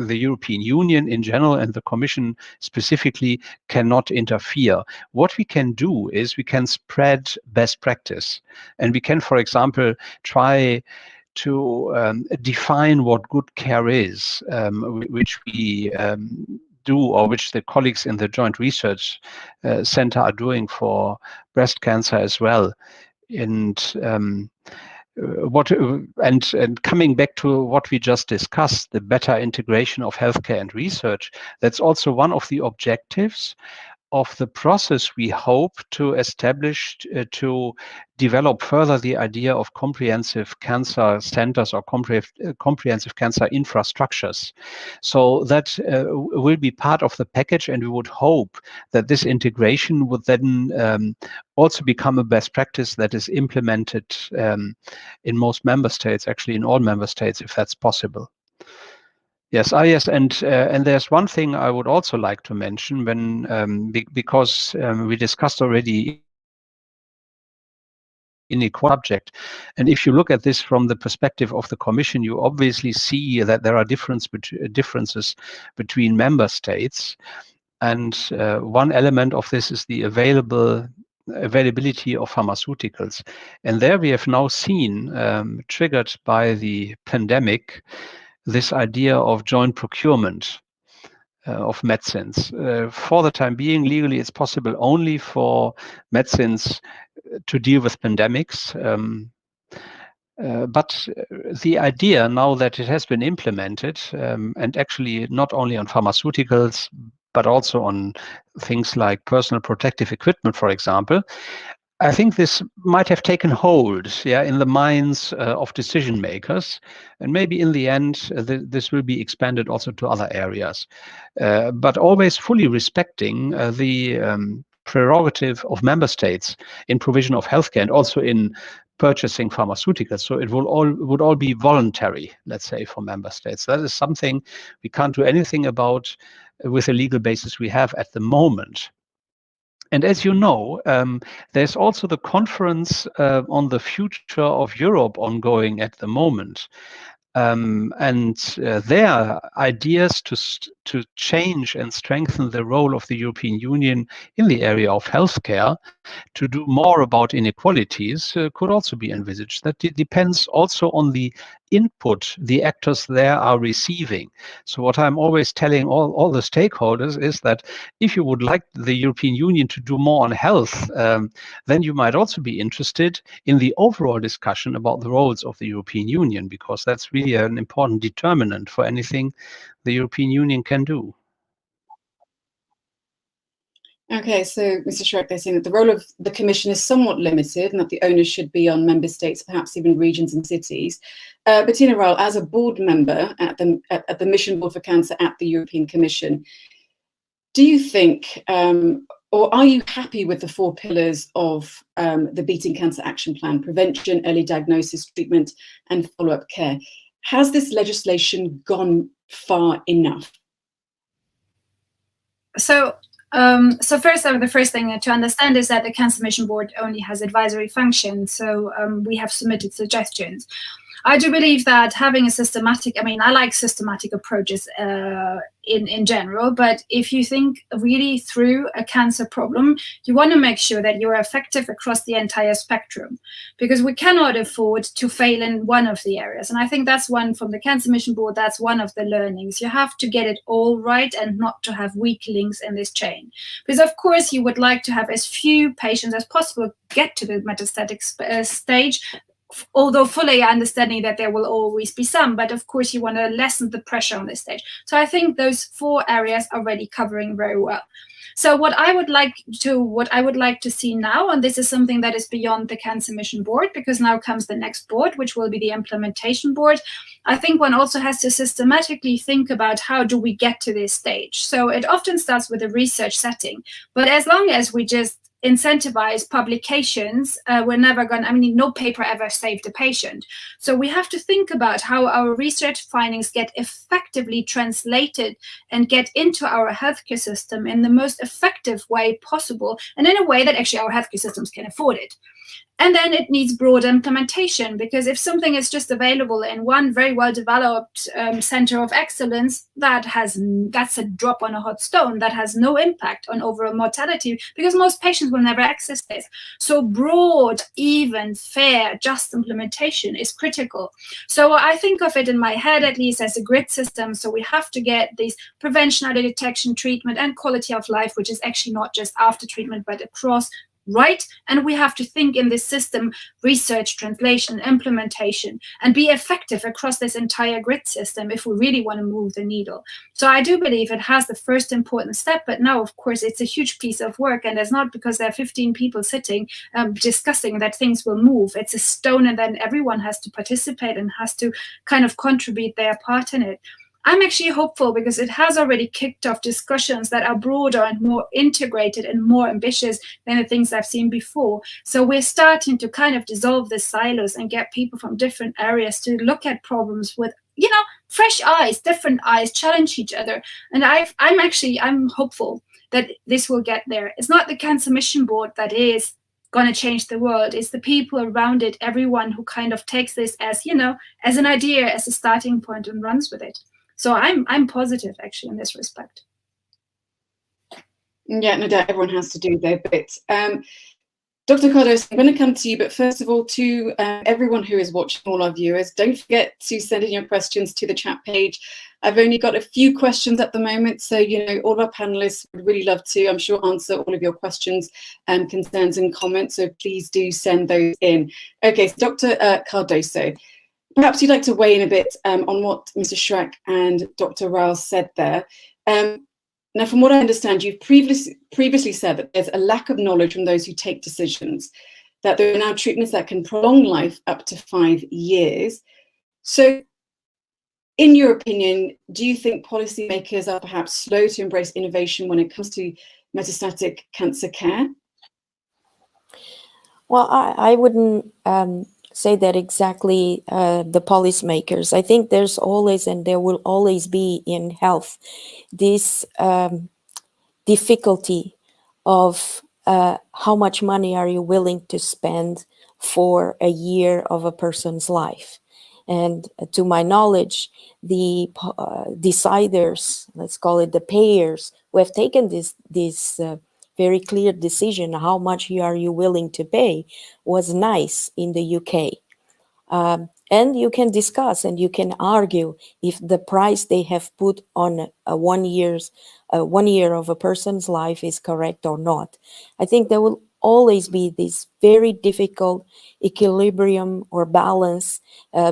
European Union in general and the Commission specifically cannot interfere. What we can do is we can spread best practice, and we can, for example, try define what good care is, which we do, or which the colleagues in the Joint Research Center are doing for breast cancer as well. And coming back to what we just discussed, the better integration of healthcare and research, that's also one of the objectives of the process we hope to establish to develop further the idea of comprehensive cancer centers or comprehensive cancer infrastructures. So that will be part of the package, and we would hope that this integration would then also become a best practice that is implemented in most member states, actually in all member states, if that's possible. Yes, yes, and there's one thing I would also like to mention because we discussed already inequality subject, and if you look at this from the perspective of the Commission, you obviously see that there are differences between member states, and one element of this is the availability of pharmaceuticals, and there we have now seen, triggered by the pandemic, this idea of joint procurement of medicines. For the time being, legally, it's possible only for medicines to deal with pandemics. But the idea now that it has been implemented, and actually not only on pharmaceuticals, but also on things like personal protective equipment, for example, I think this might have taken hold, in the minds of decision makers, and maybe in the end this will be expanded also to other areas, but always fully respecting the prerogative of member states in provision of healthcare and also in purchasing pharmaceuticals. So it would all be voluntary, let's say, for member states. That is something we can't do anything about with the legal basis we have at the moment. And as you know, there's also the conference on the future of Europe ongoing at the moment. And their ideas to change and strengthen the role of the European Union in the area of healthcare, to do more about inequalities, could also be envisaged. That depends also on the input the actors there are receiving. So what I'm always telling all the stakeholders is that if you would like the European Union to do more on health, then you might also be interested in the overall discussion about the roles of the European Union, because that's really an important determinant for anything the European Union can do. Okay, so Mr. Schreck, they're saying that the role of the Commission is somewhat limited and that the onus should be on member states, perhaps even regions and cities. Bettina Ryle, as a board member at the Mission Board for Cancer at the European Commission, do you think, or are you happy with the 4 pillars of the Beating Cancer Action Plan: prevention, early diagnosis, treatment, and follow-up care? Has this legislation gone far enough? So first, the first thing to understand is that the Cancer Mission Board only has advisory function. So we have submitted suggestions. I do believe that having a systematic, I like systematic approaches in general, but if you think really through a cancer problem, you want to make sure that you're effective across the entire spectrum, because we cannot afford to fail in one of the areas. And I think that's one from the Cancer Mission Board, that's one of the learnings. You have to get it all right and not to have weak links in this chain. Because of course you would like to have as few patients as possible get to the metastatic stage, although fully understanding that there will always be some, but of course you want to lessen the pressure on this stage. So I think those 4 areas are already covering very well. So what I would like to see now, and this is something that is beyond the Cancer Mission Board, because now comes the next board, which will be the implementation board. I think one also has to systematically think about how do we get to this stage. So it often starts with a research setting, but as long as we just incentivize publications, we're never going to, no paper ever saved a patient. So we have to think about how our research findings get effectively translated and get into our healthcare system in the most effective way possible, and in a way that actually our healthcare systems can afford it. And then it needs broad implementation, because if something is just available in one very well-developed center of excellence, that's a drop on a hot stone that has no impact on overall mortality, because most patients patients will never access this. So broad, even, fair, just implementation is critical. So I think of it in my head, at least, as a grid system. So we have to get these prevention, early detection, treatment, and quality of life, which is actually not just after treatment, but across, right? And we have to think in this system, research, translation, implementation, and be effective across this entire grid system if we really want to move the needle. So I do believe it has the first important step, but now, of course, it's a huge piece of work, and it's not because there are 15 people sitting discussing that things will move. It's a stone, and then everyone has to participate and has to kind of contribute their part in it. I'm actually hopeful because it has already kicked off discussions that are broader and more integrated and more ambitious than the things I've seen before. So we're starting to kind of dissolve the silos and get people from different areas to look at problems with, you know, fresh eyes, different eyes, challenge each other. And I'm hopeful that this will get there. It's not the Cancer Mission Board that is going to change the world. It's the people around it, everyone who kind of takes this as, you know, as an idea, as a starting point and runs with it. So I'm positive, actually, in this respect. Yeah, no doubt everyone has to do their bit. Dr. Cardoso, I'm going to come to you, but first of all, to everyone who is watching, all our viewers, don't forget to send in your questions to the chat page. I've only got a few questions at the moment, so, you know, all our panelists would really love to, I'm sure, answer all of your questions and concerns and comments, so please do send those in. Okay, so Dr. Cardoso, perhaps you'd like to weigh in a bit on what Mr. Schreck and Dr. Rao said there. Now, from what I understand, you've previously said that there's a lack of knowledge from those who take decisions, that there are now treatments that can prolong life up to 5 years. So, in your opinion, do you think policymakers are perhaps slow to embrace innovation when it comes to metastatic cancer care? Well, I wouldn't say that exactly the policymakers. I think there's always, and there will always be in health, this difficulty of how much money are you willing to spend for a year of a person's life. And to my knowledge, the deciders, let's call it the payers, who have taken this very clear decision, how much are you willing to pay, was NICE in the UK. And you can discuss and you can argue if the price they have put on a 1 year of a person's life is correct or not. I think there will always be this very difficult equilibrium or balance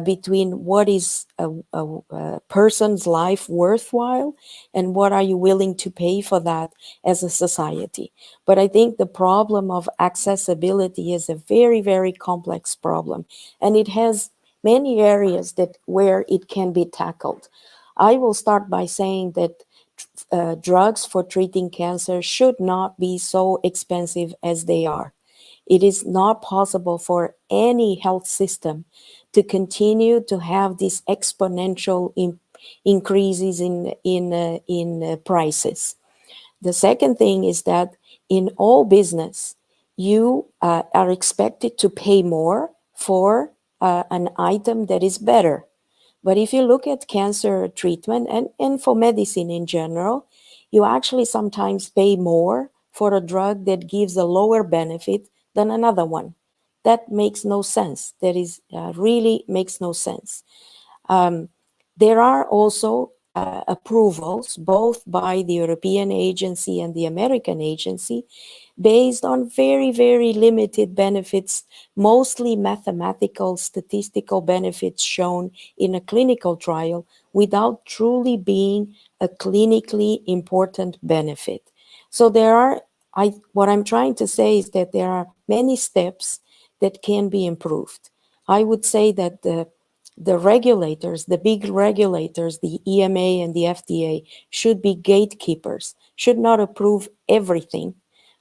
between what is a person's life worthwhile and what are you willing to pay for that as a society. But I think the problem of accessibility is a very, very complex problem, and it has many areas where it can be tackled. I will start by saying that drugs for treating cancer should not be so expensive as they are. It is not possible for any health system to continue to have these exponential increases in prices. The second thing is that in all business, you are expected to pay more for an item that is better. But if you look at cancer treatment and for medicine in general, you actually sometimes pay more for a drug that gives a lower benefit than another one. That makes no sense. That is really makes no sense. There are also approvals, both by the European agency and the American agency, based on very, very limited benefits, mostly mathematical, statistical benefits shown in a clinical trial without truly being a clinically important benefit. So there are, what I'm trying to say is that there are many steps that can be improved. I would say that the regulators, the big regulators, the EMA and the FDA, should be gatekeepers, should not approve everything,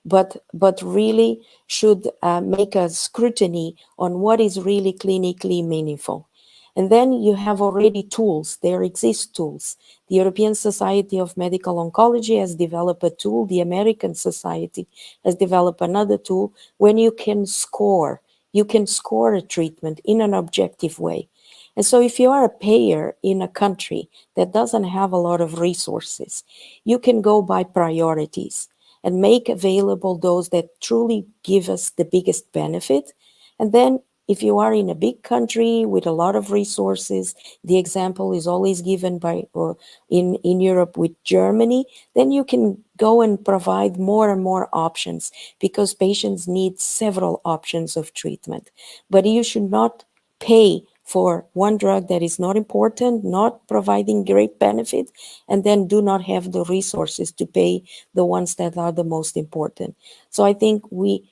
but really should make a scrutiny on what is really clinically meaningful. And then you have already tools. There exist tools. The European Society of Medical Oncology has developed a tool. The American Society has developed another tool when you can score. You can score a treatment in an objective way. And so if you are a payer in a country that doesn't have a lot of resources, you can go by priorities. and make available those that truly give us the biggest benefit. And then if you are in a big country with a lot of resources, the example is always given by, or in Europe with Germany, then you can go and provide more and more options, because patients need several options of treatment. But you should not pay for one drug that is not important, not providing great benefit, and then do not have the resources to pay the ones that are the most important. So I think we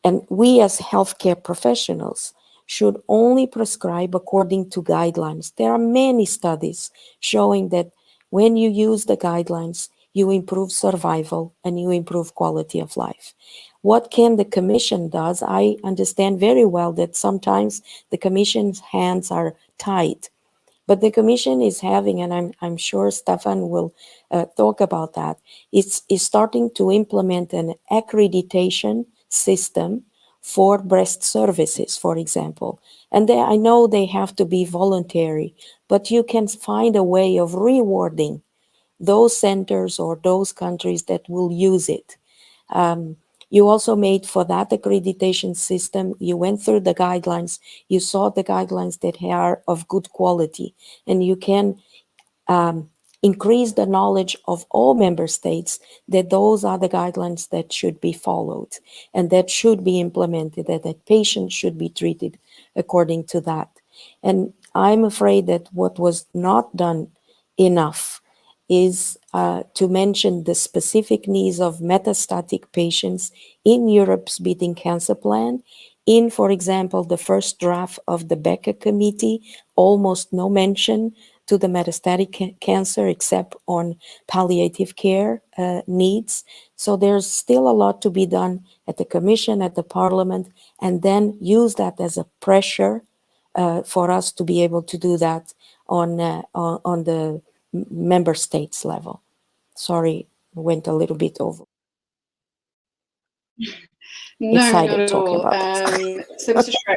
as healthcare professionals should only prescribe according to guidelines. There are many studies showing that when you use the guidelines, you improve survival and you improve quality of life. What can the Commission does? I understand very well that sometimes the Commission's hands are tied, but the Commission is having, and I'm sure Stefan will talk about that, is starting to implement an accreditation system for breast services, for example. And I know they have to be voluntary, but you can find a way of rewarding those centers or those countries that will use it. You also made for that accreditation system, you went through the guidelines, you saw the guidelines that are of good quality, and you can increase the knowledge of all member states that those are the guidelines that should be followed and that should be implemented, that patients should be treated according to that. And I'm afraid that what was not done enough is to mention the specific needs of metastatic patients in Europe's Beating Cancer Plan. In, for example, the first draft of the Becker Committee, almost no mention to the metastatic cancer except on palliative care needs. So there's still a lot to be done at the Commission, at the Parliament, and then use that as a pressure for us to be able to do that on the member states level. Sorry, went a little bit over. No, Excited not at talking all. about that. So, Mr. Schreck,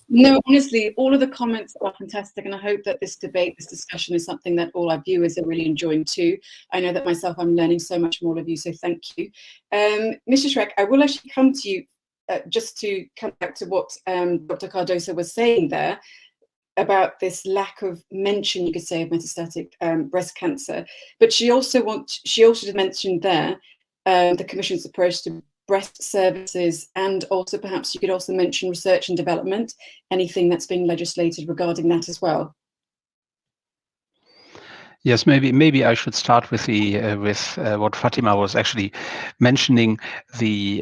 no, honestly, all of the comments are fantastic, and I hope that this debate, this discussion is something that all our viewers are really enjoying too. I know that myself, I'm learning so much from all of you, so thank you. Mr. Schreck, I will actually come to you just to come back to what Dr. Cardoso was saying there about this lack of mention, you could say, of metastatic breast cancer. But she also mentioned there the Commission's approach to breast services, and also perhaps you could also mention research and development, anything that's being legislated regarding that as well. Yes, maybe I should start with the what Fatima was actually mentioning, the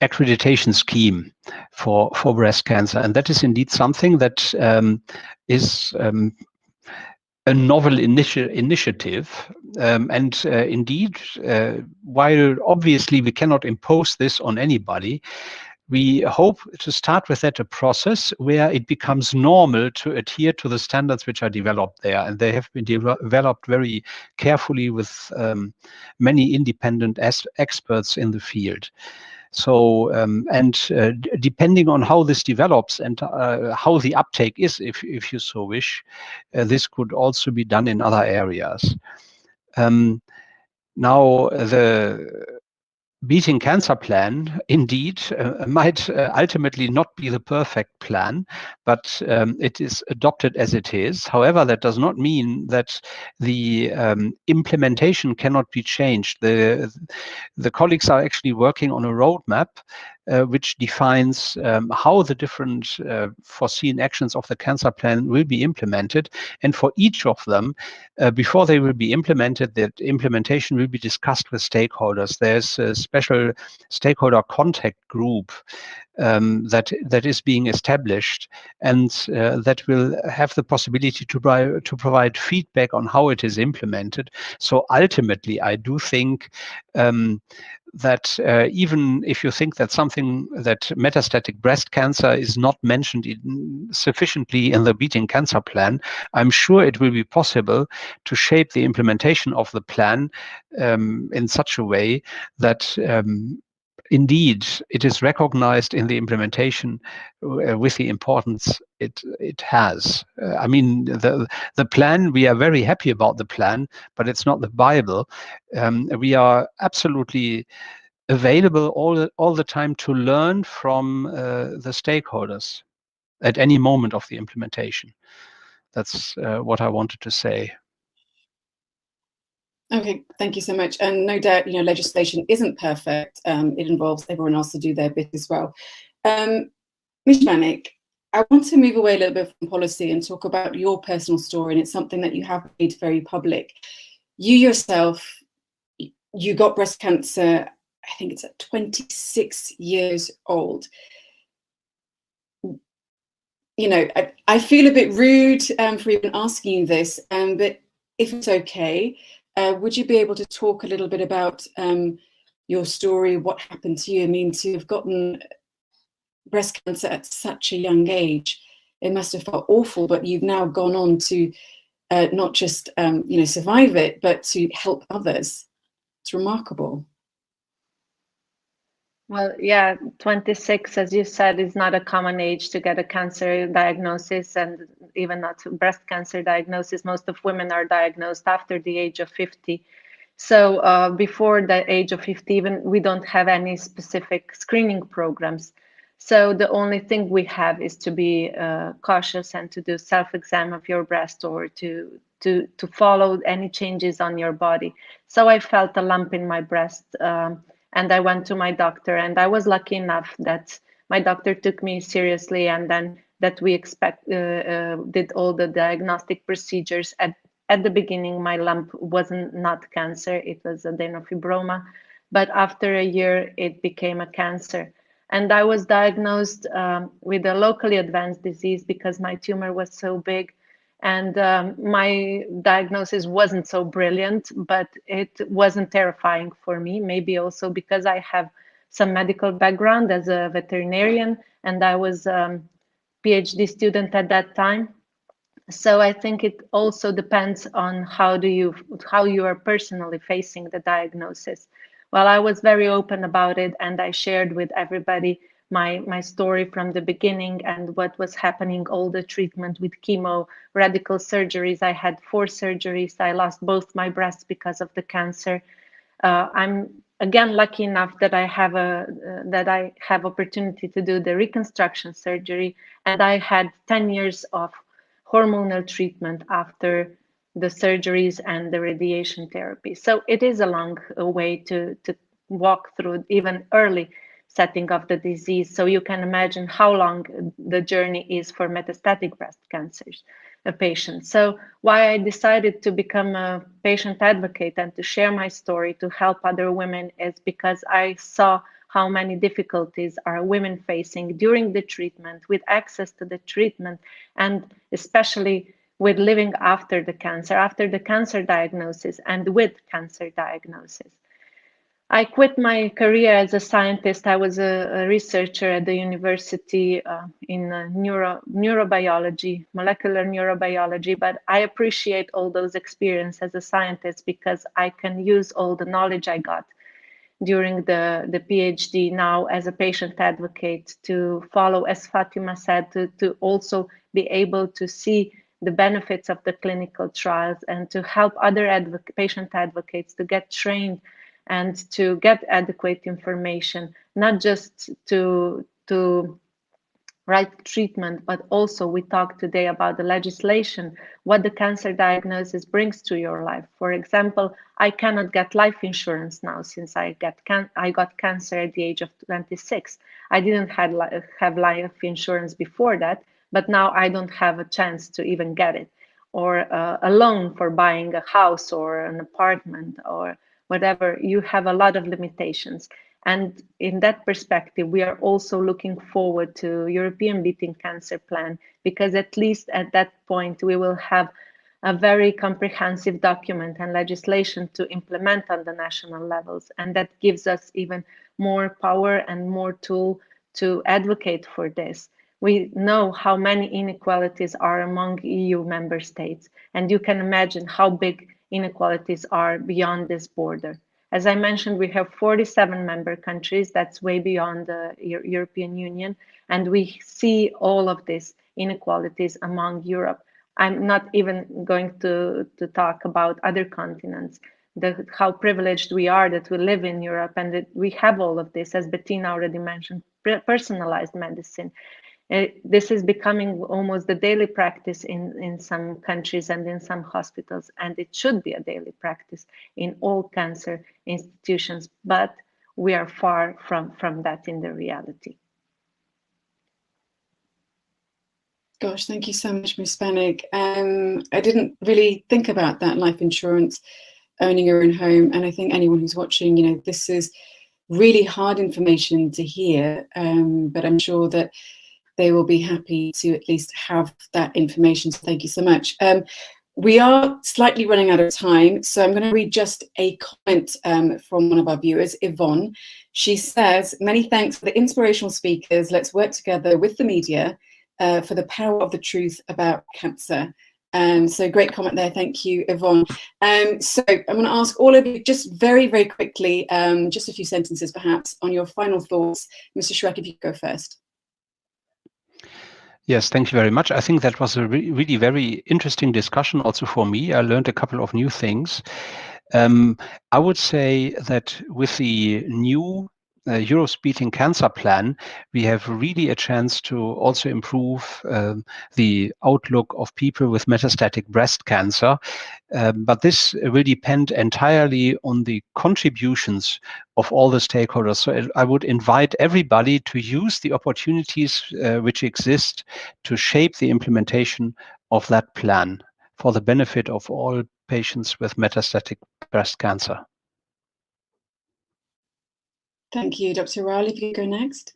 accreditation scheme for breast cancer, and that is indeed something that is a novel initiative, and indeed, while obviously we cannot impose this on anybody, we hope to start with that a process where it becomes normal to adhere to the standards which are developed there, and they have been developed very carefully with many independent experts in the field. So, depending on how this develops and how the uptake is, if you so wish, this could also be done in other areas. Now, the Beating Cancer Plan, indeed, might ultimately not be the perfect plan, but it is adopted as it is. However, that does not mean that the implementation cannot be changed. The colleagues are actually working on a roadmap which defines how the different foreseen actions of the cancer plan will be implemented. And for each of them, before they will be implemented, that implementation will be discussed with stakeholders. There's a special stakeholder contact group that is being established, and that will have the possibility to provide feedback on how it is implemented. So ultimately, I do think that even if you think that that metastatic breast cancer is not mentioned sufficiently in the Beating Cancer Plan, I'm sure it will be possible to shape the implementation of the plan in such a way that indeed, it is recognized in the implementation with the importance it has. I mean, the plan, we are very happy about the plan, but it's not the Bible. We are absolutely available all the time to learn from the stakeholders at any moment of the implementation. That's what I wanted to say. Okay, thank you so much. And no doubt, legislation isn't perfect. It involves everyone else to do their bit as well. Ms. Manik, I want to move away a little bit from policy and talk about your personal story, and it's something that you have made very public. You yourself, you got breast cancer, I think it's at 26 years old. I feel a bit rude for even asking you this, but if it's okay, would you be able to talk a little bit about your story, what happened to you? I mean, to have gotten breast cancer at such a young age, it must have felt awful, but you've now gone on to not just survive it, but to help others. It's remarkable. Well, yeah, 26, as you said, is not a common age to get a cancer diagnosis, and even not breast cancer diagnosis. Most of women are diagnosed after the age of 50. So before the age of 50, even we don't have any specific screening programs. So the only thing we have is to be cautious and to do self-exam of your breast, or to follow any changes on your body. So I felt a lump in my breast, and I went to my doctor, and I was lucky enough that my doctor took me seriously, and then that we did all the diagnostic procedures. At the beginning, my lump wasn't not cancer, it was adenofibroma, but after a year, it became a cancer. And I was diagnosed with a locally advanced disease because my tumor was so big. And my diagnosis wasn't so brilliant, but it wasn't terrifying for me. Maybe also because I have some medical background as a veterinarian, and I was a PhD student at that time. So I think it also depends on how you are personally facing the diagnosis. Well, I was very open about it, and I shared with everybody my story from the beginning and what was happening, all the treatment with chemo, radical surgeries. I had 4 surgeries. I lost both my breasts because of the cancer. I'm again lucky enough that I have opportunity to do the reconstruction surgery, and I had 10 years of hormonal treatment after the surgeries and the radiation therapy. So it is a long way to walk through even early setting of the disease. So you can imagine how long the journey is for metastatic breast cancers patients. So why I decided to become a patient advocate and to share my story to help other women is because I saw how many difficulties are women facing during the treatment, with access to the treatment, and especially with living after the cancer diagnosis, and with cancer diagnosis. I quit my career as a scientist. I was a researcher at the university in neurobiology, molecular neurobiology, but I appreciate all those experiences as a scientist because I can use all the knowledge I got during the PhD now as a patient advocate to follow, as Fatima said, to also be able to see the benefits of the clinical trials and to help other patient advocates to get trained and to get adequate information, not just to right treatment, but also we talked today about the legislation, what the cancer diagnosis brings to your life. For example, I cannot get life insurance now since I got cancer at the age of 26. I didn't have life insurance before that, but now I don't have a chance to even get it, or a loan for buying a house or an apartment or whatever. You have a lot of limitations. And in that perspective, we are also looking forward to European Beating Cancer Plan, because at least at that point, we will have a very comprehensive document and legislation to implement on the national levels. And that gives us even more power and more tool to advocate for this. We know how many inequalities are among EU member states, and you can imagine how big inequalities are beyond this border. As I mentioned, we have 47 member countries. That's way beyond the European Union. And we see all of these inequalities among Europe. I'm not even going to talk about other continents, how privileged we are that we live in Europe and that we have all of this, as Bettina already mentioned, personalized medicine. This is becoming almost the daily practice in some countries and in some hospitals, and it should be a daily practice in all cancer institutions, but we are far from that in the reality. Gosh, thank you so much, Ms. Spanik. I didn't really think about that, life insurance, owning your own home, and I think anyone who's watching, you know, this is really hard information to hear, but I'm sure that they will be happy to at least have that information. So thank you so much. We are slightly running out of time, so I'm going to read just a comment from one of our viewers, Yvonne. She says, many thanks for the inspirational speakers. Let's work together with the media for the power of the truth about cancer. So great comment there. Thank you, Yvonne. So I'm going to ask all of you just very, very quickly, just a few sentences perhaps, on your final thoughts. Mr. Schreck, if you could go first. Yes, thank you very much. I think that was a really very interesting discussion also for me. I learned a couple of new things. I would say that with the new Europe-Beating Cancer Plan, we have really a chance to also improve the outlook of people with metastatic breast cancer. But this will depend entirely on the contributions of all the stakeholders. So I would invite everybody to use the opportunities which exist to shape the implementation of that plan for the benefit of all patients with metastatic breast cancer. Thank you, Dr. Rowley. If you could go next.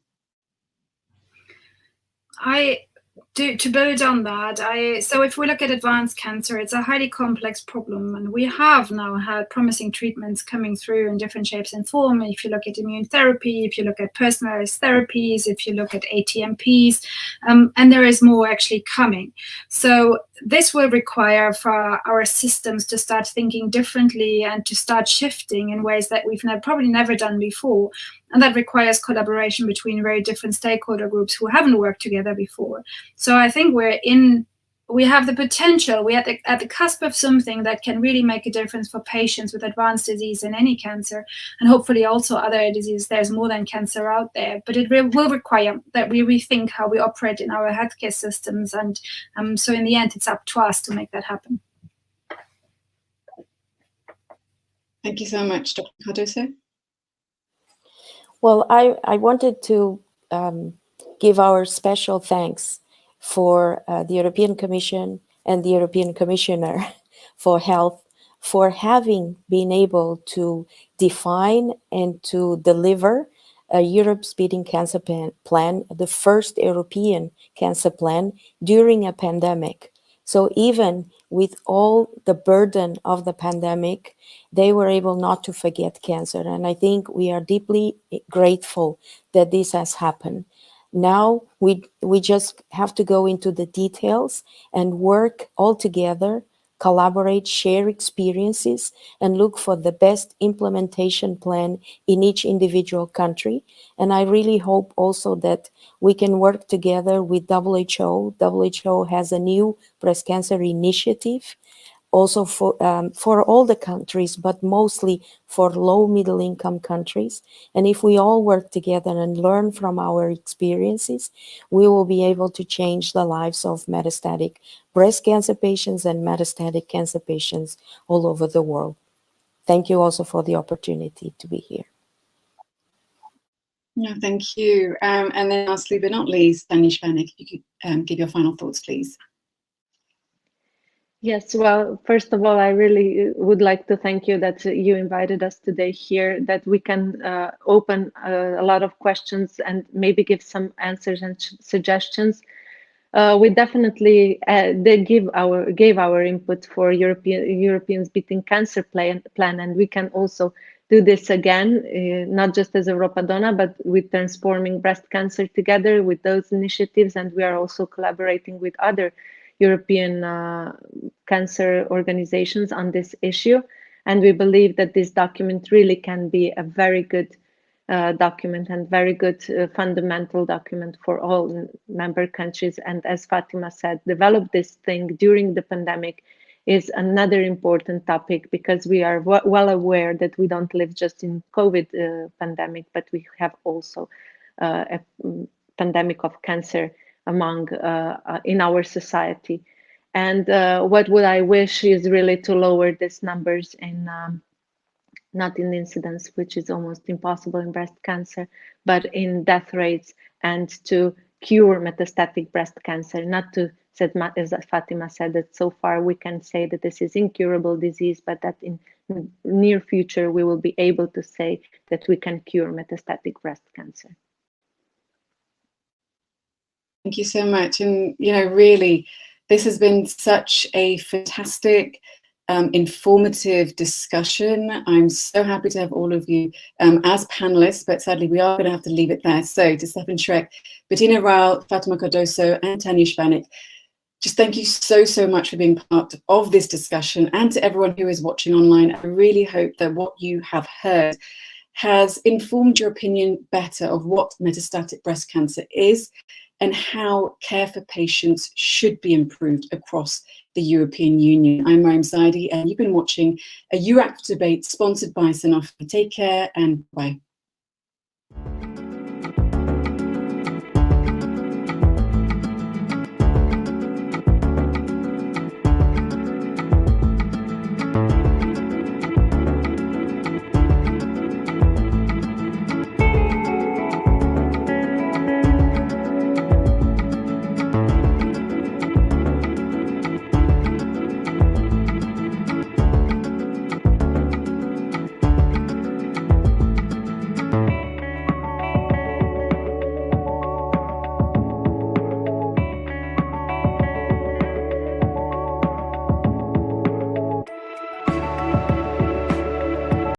To build on that, so if we look at advanced cancer, it's a highly complex problem, and we have now had promising treatments coming through in different shapes and form. If you look at immune therapy, if you look at personalized therapies, if you look at ATMPs, and there is more actually coming. So this will require for our systems to start thinking differently and to start shifting in ways that we've probably never done before. And that requires collaboration between very different stakeholder groups who haven't worked together before. So I think we have the potential, we're at the cusp of something that can really make a difference for patients with advanced disease in any cancer, and hopefully also other diseases. There's more than cancer out there, but it will require that we rethink how we operate in our healthcare systems. And so in the end, it's up to us to make that happen. Thank you so much, Dr. Cardoso. Well, I wanted to give our special thanks for the European Commission and the European Commissioner for Health for having been able to define and to deliver a Europe-Beating Cancer Plan, the first European cancer plan during a pandemic. So even with all the burden of the pandemic, they were able not to forget cancer. And I think we are deeply grateful that this has happened. Now we just have to go into the details and work all together, collaborate, share experiences, and look for the best implementation plan in each individual country. And I really hope also that we can work together with WHO. WHO has a new breast cancer initiative, also for all the countries, but mostly for low middle income countries. And if we all work together and learn from our experiences, we will be able to change the lives of metastatic breast cancer patients and metastatic cancer patients all over the world. Thank you also for the opportunity to be here. No, thank you. And then lastly but not least, Dani Spanik, if you could give your final thoughts, please. Yes, well, first of all, I really would like to thank you that you invited us today here, that we can open a lot of questions and maybe give some answers and suggestions. We definitely gave our input for Europeans Beating Cancer plan, and we can also do this again, not just as Europa Donna, but with Transforming Breast Cancer together with those initiatives, and we are also collaborating with other European cancer organizations on this issue. And we believe that this document really can be a very good document and very good fundamental document for all member countries. And as Fatima said, develop this thing during the pandemic is another important topic, because we are well aware that we don't live just in COVID pandemic, but we have also a pandemic of cancer among in our society. And what would I wish is really to lower these numbers in not in incidence, which is almost impossible in breast cancer, but in death rates, and to cure metastatic breast cancer. Not to, as Fatima said, that so far we can say that this is incurable disease, but that in near future we will be able to say that we can cure metastatic breast cancer. Thank you so much. And, you know, really, this has been such a fantastic, informative discussion. I'm so happy to have all of you as panelists, but sadly we are going to have to leave it there. So to Stefan Schreck, Bettina Rao, Fatima Cardoso, and Tanya Spanik, just thank you so much for being part of this discussion. And to everyone who is watching online, I really hope that what you have heard has informed your opinion better of what metastatic breast cancer is and how care for patients should be improved across the European Union. I'm Mariam Saidi, and you've been watching a EURAC debate sponsored by Sanofi. Take care and bye.